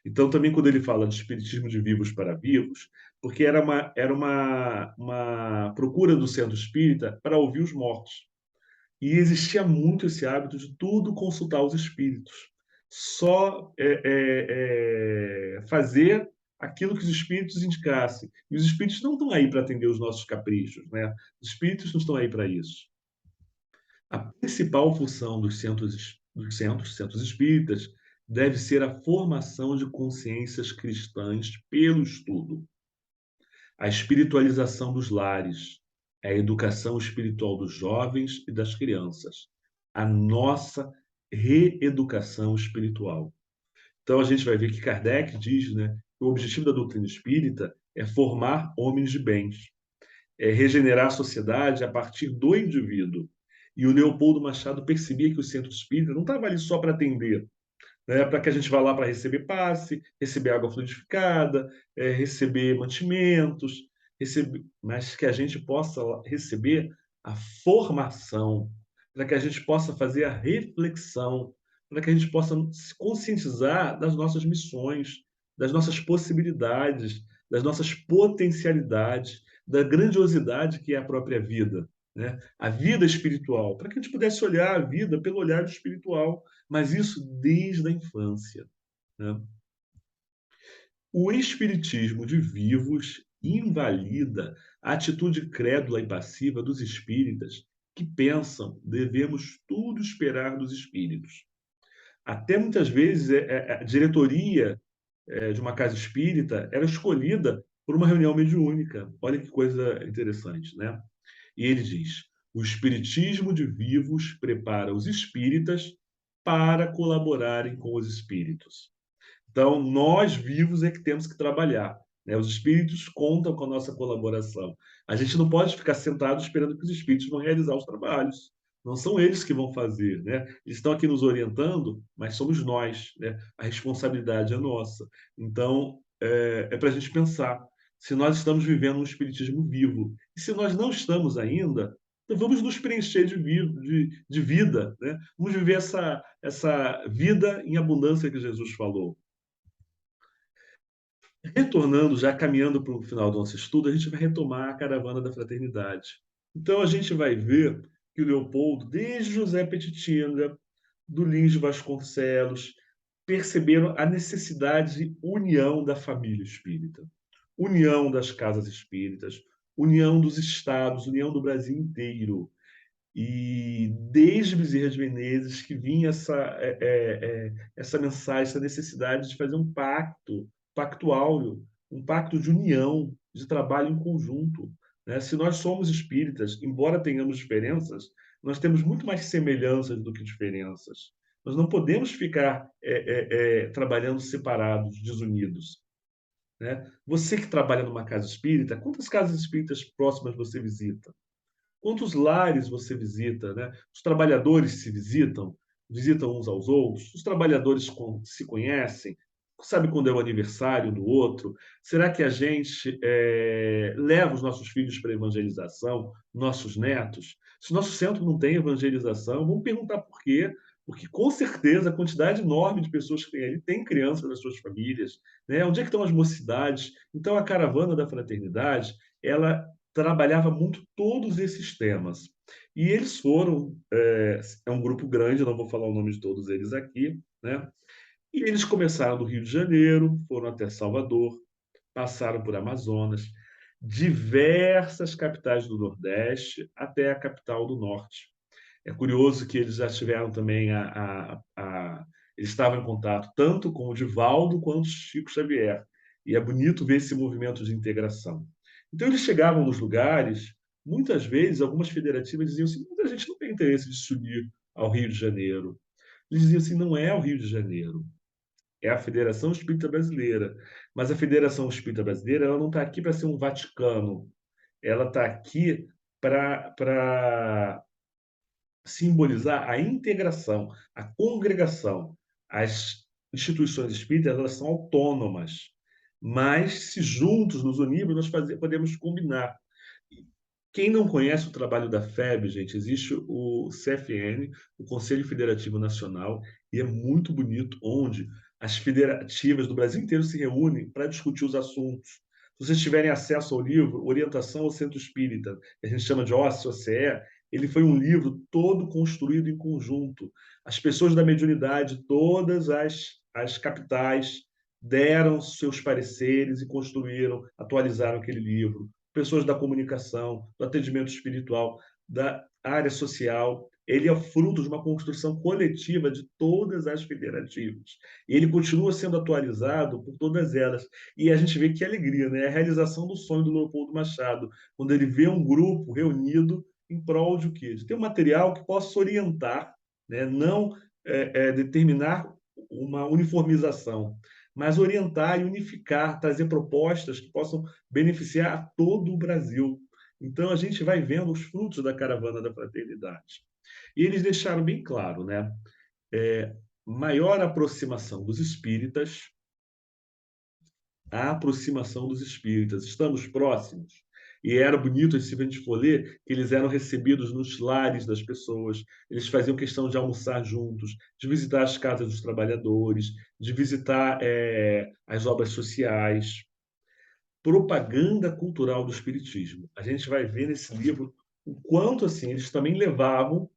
Então, também quando ele fala de espiritismo de vivos para vivos, porque era uma procura do centro espírita para ouvir os mortos. E existia muito esse hábito de tudo consultar os espíritos. Só fazer aquilo que os espíritos indicassem. E os espíritos não estão aí para atender os nossos caprichos, né? Os espíritos não estão aí para isso. A principal função dos centros espíritas deve ser a formação de consciências cristãs pelo estudo, a espiritualização dos lares, a educação espiritual dos jovens e das crianças, a nossa reeducação espiritual. Então a gente vai ver que Kardec diz, né, que o objetivo da doutrina espírita é formar homens de bens, é regenerar a sociedade a partir do indivíduo. E o Leopoldo Machado percebia que o centro espírita não estava ali só para atender, né, para que a gente vá lá para receber passe, receber água fluidificada, receber mantimentos, mas que a gente possa receber a formação, para que a gente possa fazer a reflexão, para que a gente possa se conscientizar das nossas missões, das nossas possibilidades, das nossas potencialidades, da grandiosidade que é a própria vida, né? A vida espiritual, para que a gente pudesse olhar a vida pelo olhar espiritual, mas isso desde a infância, né? O espiritismo de vivos invalida a atitude crédula e passiva dos espíritas que pensam devemos tudo esperar dos espíritos. Até muitas vezes a diretoria de uma casa espírita era escolhida por uma reunião mediúnica. Olha que coisa interessante, né? E ele diz: o espiritismo de vivos prepara os espíritas para colaborarem com os espíritos. Então, nós vivos é que temos que trabalhar, né? Os espíritos contam com a nossa colaboração. A gente não pode ficar sentado esperando que os espíritos vão realizar os trabalhos. Não são eles que vão fazer, né? Eles estão aqui nos orientando, mas somos nós, né? A responsabilidade é nossa. Então, é para a gente pensar se nós estamos vivendo um espiritismo vivo. E se nós não estamos ainda, então vamos nos preencher de vida, né? Vamos viver essa vida em abundância que Jesus falou. Retornando, já caminhando para o final do nosso estudo, a gente vai retomar a caravana da fraternidade. Então, a gente vai ver que o Leopoldo, desde José Petitinga, do Lins de Vasconcelos, perceberam a necessidade de união da família espírita, união das casas espíritas, união dos estados, união do Brasil inteiro. E desde Bezerra de Menezes que vinha essa mensagem, essa necessidade de fazer um pacto, pacto áureo, um pacto de união, de trabalho em conjunto, né? Se nós somos espíritas, embora tenhamos diferenças, nós temos muito mais semelhanças do que diferenças. Nós não podemos ficar trabalhando separados, desunidos, né? Você que trabalha numa casa espírita, quantas casas espíritas próximas você visita? Quantos lares você visita, né? Os trabalhadores se visitam, visitam uns aos outros, os trabalhadores se conhecem, sabe quando é o aniversário do outro? Será que a gente leva os nossos filhos para a evangelização, nossos netos? Se nosso centro não tem evangelização, vamos perguntar por quê? Porque com certeza a quantidade enorme de pessoas que tem ali tem crianças nas suas famílias, né? Onde é que estão as mocidades? Então a caravana da fraternidade, ela trabalhava muito todos esses temas. E eles foram, é um grupo grande, não vou falar o nome de todos eles aqui, né? E eles começaram do Rio de Janeiro, foram até Salvador, passaram por Amazonas, diversas capitais do Nordeste, até a capital do Norte. É curioso que eles já tiveram também eles estavam em contato tanto com o Divaldo quanto o Chico Xavier. E é bonito ver esse movimento de integração. Então, eles chegavam nos lugares, muitas vezes, algumas federativas diziam assim: muita gente não tem interesse de se unir ao Rio de Janeiro. Eles diziam assim: não é o Rio de Janeiro, é a Federação Espírita Brasileira. Mas a Federação Espírita Brasileira ela não está aqui para ser um Vaticano, ela está aqui para simbolizar a integração, a congregação. As instituições espíritas elas são autônomas, mas se juntos nos unirmos, podemos combinar. Quem não conhece o trabalho da FEB, gente, existe o CFN, o Conselho Federativo Nacional, e é muito bonito, onde as federativas do Brasil inteiro se reúnem para discutir os assuntos. Se vocês tiverem acesso ao livro Orientação ao Centro Espírita, que a gente chama de OCE, ele foi um livro todo construído em conjunto. As pessoas da mediunidade, todas as capitais, deram seus pareceres e construíram, atualizaram aquele livro. Pessoas da comunicação, do atendimento espiritual, da área social. Ele é fruto de uma construção coletiva de todas as federativas. E ele continua sendo atualizado por todas elas. E a gente vê que alegria, né? A realização do sonho do Leopoldo Machado, quando ele vê um grupo reunido em prol de o quê? De ter um material que possa orientar, né? Não determinar uma uniformização, mas orientar e unificar, trazer propostas que possam beneficiar a todo o Brasil. Então, a gente vai vendo os frutos da caravana da fraternidade. E eles deixaram bem claro, né? Maior aproximação dos espíritas, a aproximação dos espíritas. Estamos próximos? E era bonito, se a gente for ler, que eles eram recebidos nos lares das pessoas, eles faziam questão de almoçar juntos, de visitar as casas dos trabalhadores, de visitar as obras sociais. Propaganda cultural do espiritismo. A gente vai ver nesse livro o quanto assim eles também levavam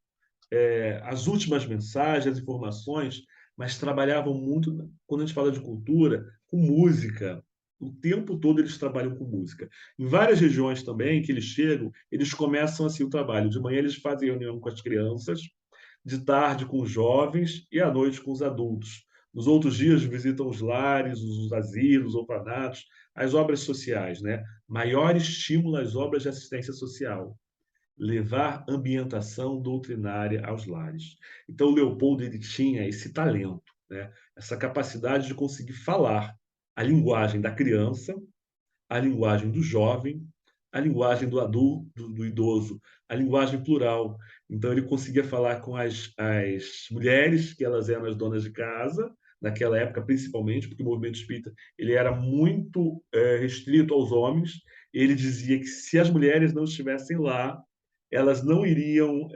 as últimas mensagens, as informações, mas trabalhavam muito, quando a gente fala de cultura, com música. O tempo todo eles trabalham com música. Em várias regiões também que eles chegam, eles começam assim o trabalho. De manhã eles fazem reunião com as crianças, de tarde com os jovens e à noite com os adultos. Nos outros dias visitam os lares, os asilos, orfanatos, as obras sociais, né? Maior estímulo às obras de assistência social, levar ambientação doutrinária aos lares. Então, o Leopoldo ele tinha esse talento, né? Essa capacidade de conseguir falar a linguagem da criança, a linguagem do jovem, a linguagem do adulto, do idoso, a linguagem plural. Então, ele conseguia falar com as mulheres, que elas eram as donas de casa, naquela época, principalmente, porque o movimento espírita ele era muito restrito aos homens. Ele dizia que se as mulheres não estivessem lá, elas não iriam,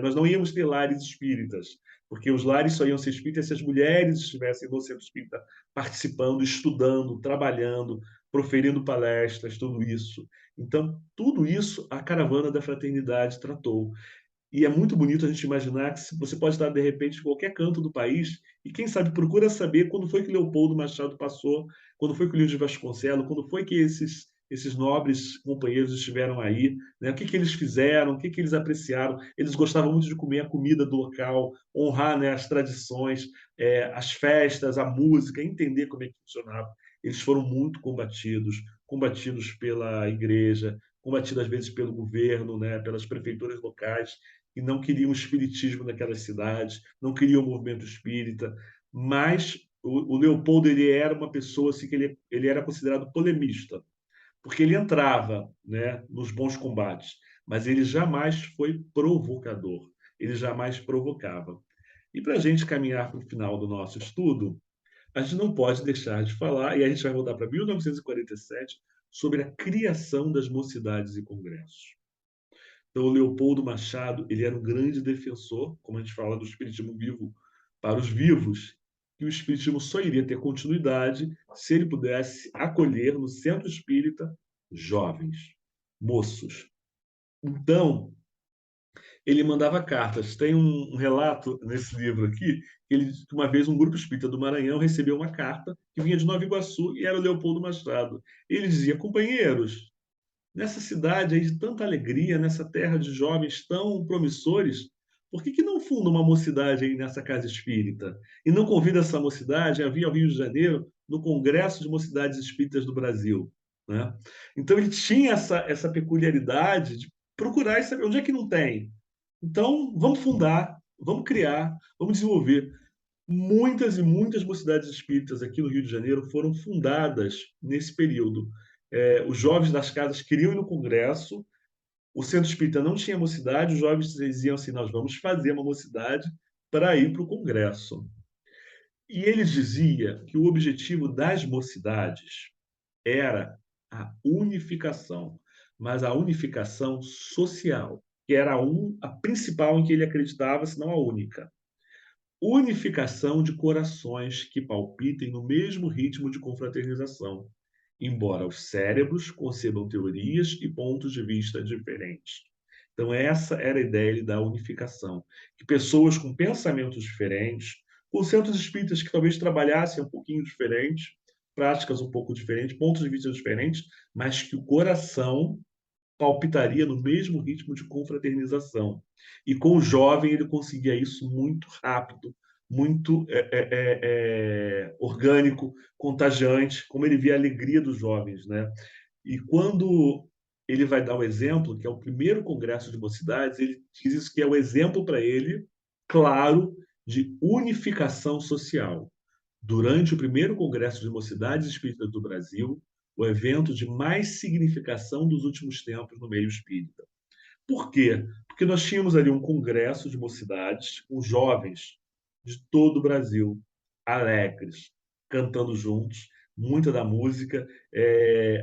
nós não íamos ter lares espíritas, porque os lares só iam ser espíritas se as mulheres estivessem no centro espírita participando, estudando, trabalhando, proferindo palestras, tudo isso. Então, tudo isso a Caravana da Fraternidade tratou. E é muito bonito a gente imaginar que você pode estar, de repente, em qualquer canto do país e, quem sabe, procura saber quando foi que Leopoldo Machado passou, quando foi que o Livro de Vasconcelos, quando foi que esses nobres companheiros estiveram aí, né? O que eles fizeram, o que eles apreciaram. Eles gostavam muito de comer a comida do local, honrar, né, as tradições, as festas, a música, entender como é que funcionava. Eles foram muito combatidos pela igreja, combatidos às vezes pelo governo, né, pelas prefeituras locais, e não queriam o espiritismo naquelas cidades, não queriam o movimento espírita, mas o Leopoldo ele era uma pessoa assim que ele era considerado polemista, porque ele entrava, né, nos bons combates, mas ele jamais foi provocador, ele jamais provocava. E para a gente caminhar para o final do nosso estudo, a gente não pode deixar de falar, e a gente vai voltar para 1947, sobre a criação das mocidades e congressos. Então, o Leopoldo Machado ele era um grande defensor, como a gente fala, do espiritismo vivo para os vivos, que o espiritismo só iria ter continuidade se ele pudesse acolher no centro espírita jovens, moços. Então, ele mandava cartas. Tem um relato nesse livro aqui, que uma vez um grupo espírita do Maranhão recebeu uma carta que vinha de Nova Iguaçu e era o Leopoldo Machado. Ele dizia: companheiros, nessa cidade aí de tanta alegria, nessa terra de jovens tão promissores, por que não funda uma mocidade aí nessa casa espírita? E não convida essa mocidade a vir ao Rio de Janeiro no Congresso de Mocidades Espíritas do Brasil, né? Então ele tinha essa peculiaridade de procurar e saber onde é que não tem. Então vamos fundar, vamos criar, vamos desenvolver. Muitas e muitas mocidades espíritas aqui no Rio de Janeiro foram fundadas nesse período. Os jovens das casas queriam ir no congresso, o centro espírita não tinha mocidade, os jovens diziam assim: nós vamos fazer uma mocidade para ir para o congresso. E ele dizia que o objetivo das mocidades era a unificação, mas a unificação social, que era a principal em que ele acreditava, se não a única. Unificação de corações que palpitem no mesmo ritmo de confraternização, embora os cérebros concebam teorias e pontos de vista diferentes. Então, essa era a ideia da unificação, que pessoas com pensamentos diferentes, com centros espíritas que talvez trabalhassem um pouquinho diferente, práticas um pouco diferentes, pontos de vista diferentes, mas que o coração palpitaria no mesmo ritmo de confraternização. E com o jovem ele conseguia isso muito rápido, muito orgânico, contagiante, como ele via a alegria dos jovens, né? E quando ele vai dar o exemplo, que é o primeiro congresso de mocidades, ele diz isso que é o exemplo para ele, claro, de unificação social. Durante o primeiro Congresso de Mocidades Espíritas do Brasil, o evento de mais significação dos últimos tempos no meio espírita. Por quê? Porque nós tínhamos ali um congresso de mocidades com jovens de todo o Brasil, alegres, cantando juntos, muita da música,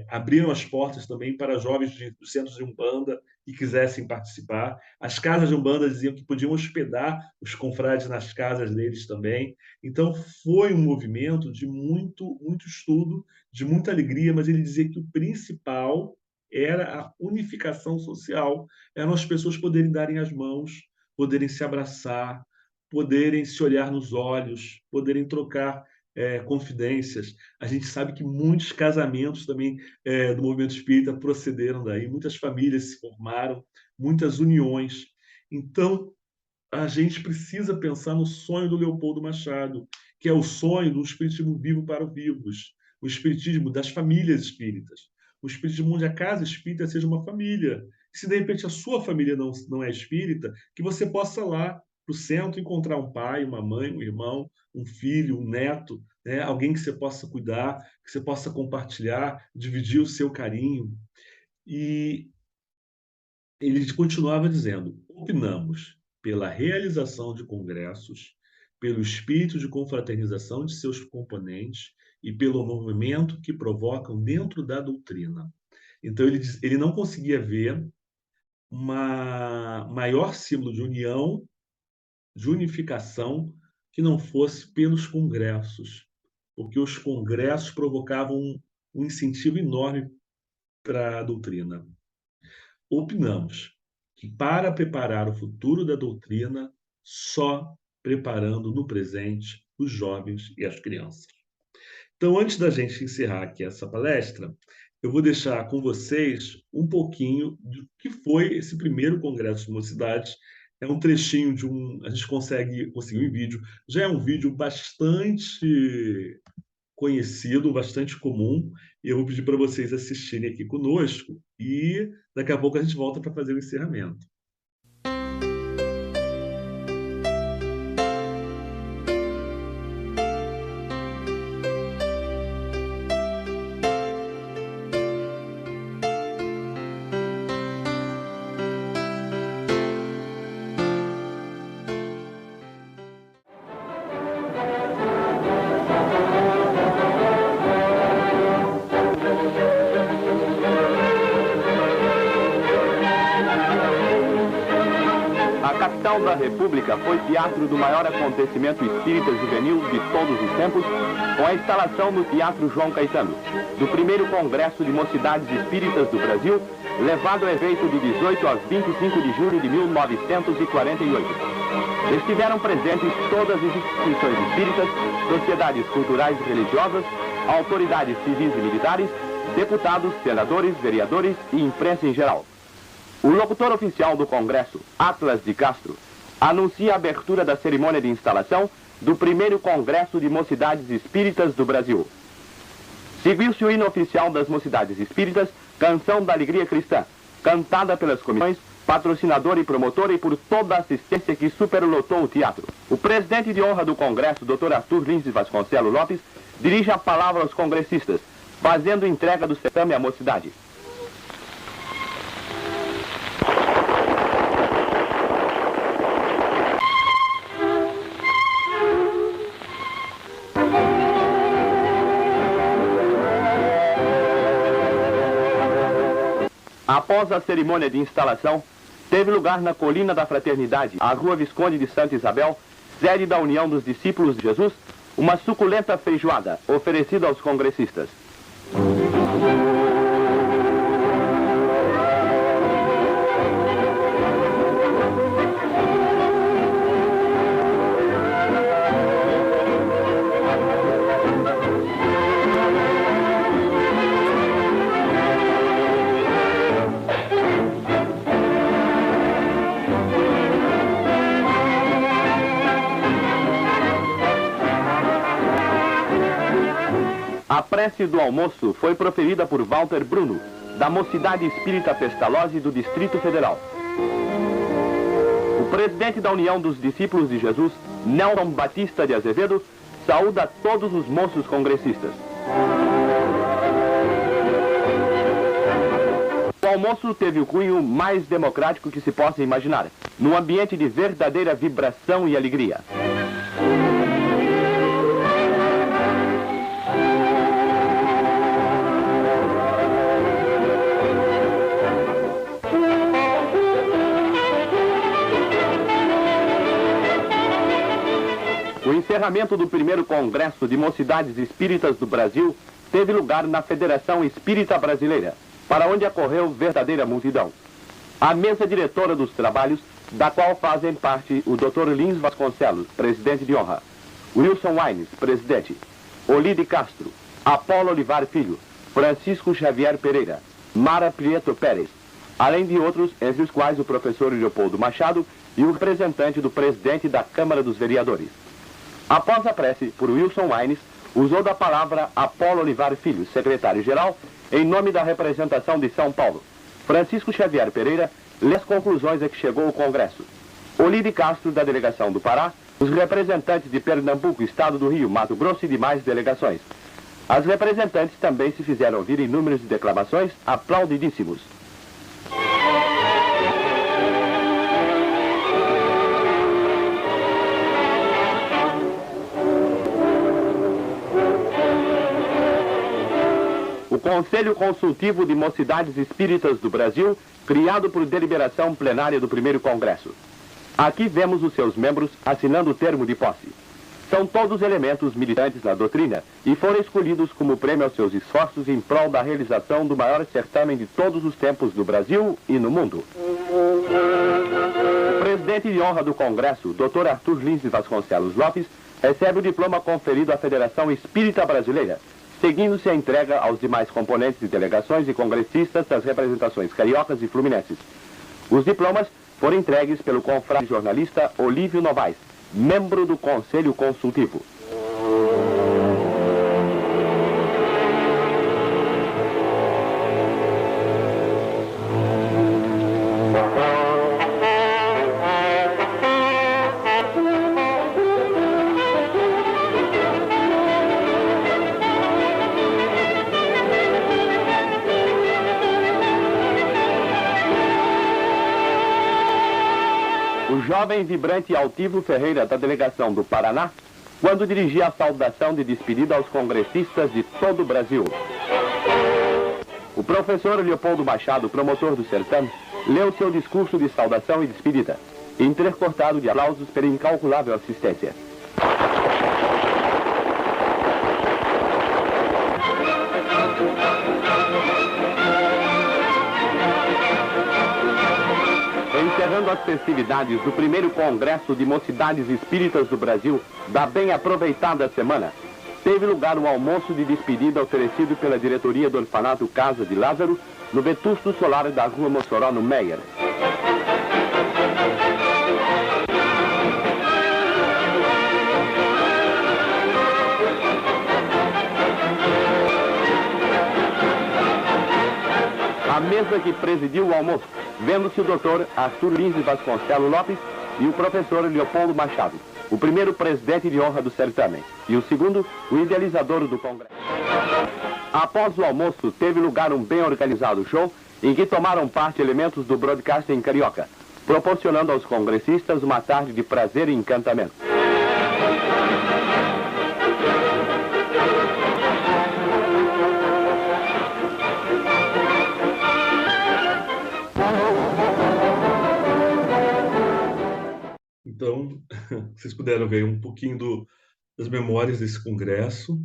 abriram as portas também para jovens dos centros de Umbanda que quisessem participar. As casas de Umbanda diziam que podiam hospedar os confrades nas casas deles também. Então, foi um movimento de muito, muito estudo, de muita alegria, mas ele dizia que o principal era a unificação social, eram as pessoas poderem darem as mãos, poderem se abraçar, poderem se olhar nos olhos, poderem trocar confidências. A gente sabe que muitos casamentos também do movimento espírita procederam daí, muitas famílias se formaram, muitas uniões. Então, a gente precisa pensar no sonho do Leopoldo Machado, que é o sonho do espiritismo vivo para os vivos, o espiritismo das famílias espíritas, o espiritismo onde a casa espírita seja uma família. Se de repente a sua família não é espírita, que você possa lá para o centro encontrar um pai, uma mãe, um irmão, um filho, um neto, né? Alguém que você possa cuidar, que você possa compartilhar, dividir o seu carinho. E ele continuava dizendo: opinamos pela realização de congressos, pelo espírito de confraternização de seus componentes e pelo movimento que provocam dentro da doutrina. Então, ele não conseguia ver uma maior símbolo de união, de unificação, que não fosse pelos congressos, porque os congressos provocavam um incentivo enorme para a doutrina. Opinamos que para preparar o futuro da doutrina, só preparando no presente os jovens e as crianças. Então, antes da gente encerrar aqui essa palestra, eu vou deixar com vocês um pouquinho do que foi esse primeiro Congresso de Mocidades. É um trechinho de a gente conseguiu em vídeo. Já é um vídeo bastante conhecido, bastante comum, e eu vou pedir para vocês assistirem aqui conosco e daqui a pouco a gente volta para fazer o encerramento. Da República foi teatro do maior acontecimento espírita juvenil de todos os tempos, com a instalação no Teatro João Caetano, do primeiro Congresso de Mocidades Espíritas do Brasil, levado a efeito de 18 a 25 de julho de 1948. Estiveram presentes todas as instituições espíritas, sociedades culturais e religiosas, autoridades civis e militares, deputados, senadores, vereadores e imprensa em geral. O locutor oficial do Congresso, Atlas de Castro, anuncia a abertura da cerimônia de instalação do primeiro Congresso de Mocidades Espíritas do Brasil. Seguiu-se o hino oficial das Mocidades Espíritas, Canção da Alegria Cristã, cantada pelas comissões, patrocinador e promotor e por toda a assistência que superlotou o teatro. O presidente de honra do Congresso, Dr. Arthur Lins Vasconcelos Lopes, dirige a palavra aos congressistas, fazendo entrega do certame à mocidade. Após a cerimônia de instalação, teve lugar na Colina da Fraternidade, a Rua Visconde de Santa Isabel, sede da União dos Discípulos de Jesus, uma suculenta feijoada oferecida aos congressistas. A prece do almoço foi proferida por Walter Bruno, da Mocidade Espírita Pestalozzi do Distrito Federal. O presidente da União dos Discípulos de Jesus, Nelson Batista de Azevedo, saúda todos os moços congressistas. O almoço teve o cunho mais democrático que se possa imaginar, num ambiente de verdadeira vibração e alegria. O encerramento do primeiro Congresso de Mocidades Espíritas do Brasil teve lugar na Federação Espírita Brasileira, para onde acorreu verdadeira multidão. A mesa diretora dos trabalhos, da qual fazem parte o Dr. Lins Vasconcelos, presidente de honra, Wilson Wines, presidente, Olide Castro, Apolo Olivar Filho, Francisco Xavier Pereira, Mara Prieto Pérez, além de outros, entre os quais o professor Leopoldo Machado e o representante do presidente da Câmara dos Vereadores. Após a prece por Wilson Wines, usou da palavra Apolo Olivar Filho, secretário-geral, em nome da representação de São Paulo. Francisco Xavier Pereira lê as conclusões a que chegou o Congresso. Olide Castro, da delegação do Pará, os representantes de Pernambuco, Estado do Rio, Mato Grosso e demais delegações. As representantes também se fizeram ouvir em números de declamações aplaudidíssimos. O Conselho Consultivo de Mocidades Espíritas do Brasil, criado por deliberação plenária do primeiro Congresso. Aqui vemos os seus membros assinando o termo de posse. São todos elementos militantes na doutrina e foram escolhidos como prêmio aos seus esforços em prol da realização do maior certame de todos os tempos no Brasil e no mundo. O presidente de honra do Congresso, Dr. Arthur Lins Vasconcelos Lopes, recebe o diploma conferido à Federação Espírita Brasileira, seguindo-se a entrega aos demais componentes de delegações e congressistas das representações cariocas e fluminenses. Os diplomas foram entregues pelo confrade jornalista Olívio Novaes, membro do Conselho Consultivo. O jovem, vibrante e altivo Ferreira, da delegação do Paraná, quando dirigia a saudação de despedida aos congressistas de todo o Brasil. O professor Leopoldo Machado, promotor do certame, leu seu discurso de saudação e despedida, intercortado de aplausos pela incalculável assistência. Encerrando as festividades do primeiro Congresso de Mocidades Espíritas do Brasil, da bem aproveitada semana, teve lugar um almoço de despedida oferecido pela diretoria do orfanato Casa de Lázaro, no Vetusto Solar da Rua Mossoró, no Meier. A mesa que presidiu o almoço, vendo-se o doutor Arthur Lins Vasconcelos Lopes e o professor Leopoldo Machado, o primeiro presidente de honra do certame, e o segundo, o idealizador do Congresso. Após o almoço, teve lugar um bem organizado show em que tomaram parte elementos do broadcasting carioca, proporcionando aos congressistas uma tarde de prazer e encantamento. Então, vocês puderam ver um pouquinho das memórias desse congresso.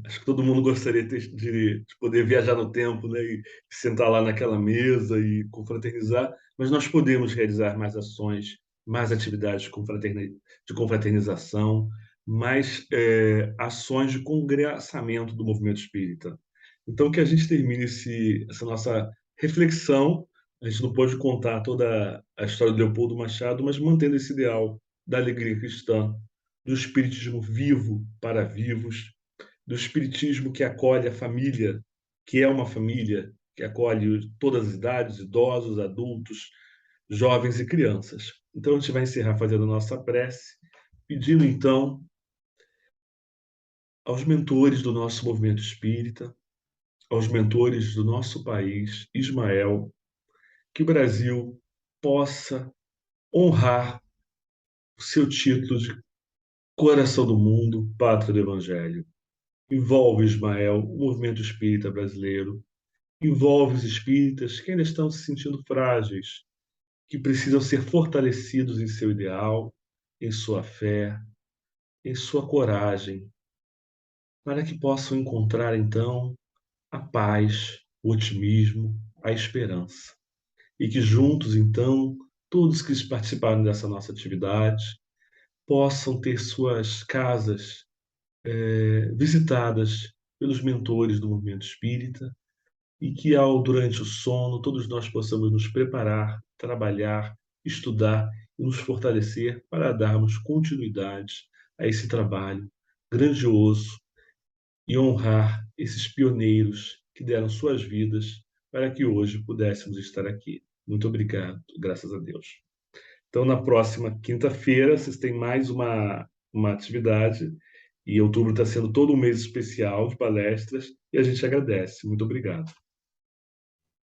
Acho que todo mundo gostaria de poder viajar no tempo, né, e sentar lá naquela mesa e confraternizar, mas nós podemos realizar mais ações, mais atividades de confraternização, mais ações de congressamento do movimento espírita. Então, que a gente termine essa nossa reflexão. A gente não pode contar toda a história do Leopoldo Machado, mas mantendo esse ideal da alegria cristã, do espiritismo vivo para vivos, do espiritismo que acolhe a família, que é uma família que acolhe todas as idades, idosos, adultos, jovens e crianças. Então, a gente vai encerrar fazendo a nossa prece, pedindo, então, aos mentores do nosso movimento espírita, aos mentores do nosso país, Ismael, que o Brasil possa honrar o seu título de coração do mundo, pátria do Evangelho. Envolve, Ismael, o movimento espírita brasileiro, envolve os espíritas que ainda estão se sentindo frágeis, que precisam ser fortalecidos em seu ideal, em sua fé, em sua coragem, para que possam encontrar então a paz, o otimismo, a esperança. E que juntos, então, todos que participaram dessa nossa atividade possam ter suas casas visitadas pelos mentores do movimento espírita e que, durante o sono, todos nós possamos nos preparar, trabalhar, estudar e nos fortalecer para darmos continuidade a esse trabalho grandioso e honrar esses pioneiros que deram suas vidas para que hoje pudéssemos estar aqui. Muito obrigado, graças a Deus. Então, na próxima quinta-feira, vocês têm mais uma atividade, e outubro está sendo todo um mês especial de palestras, e a gente agradece. Muito obrigado.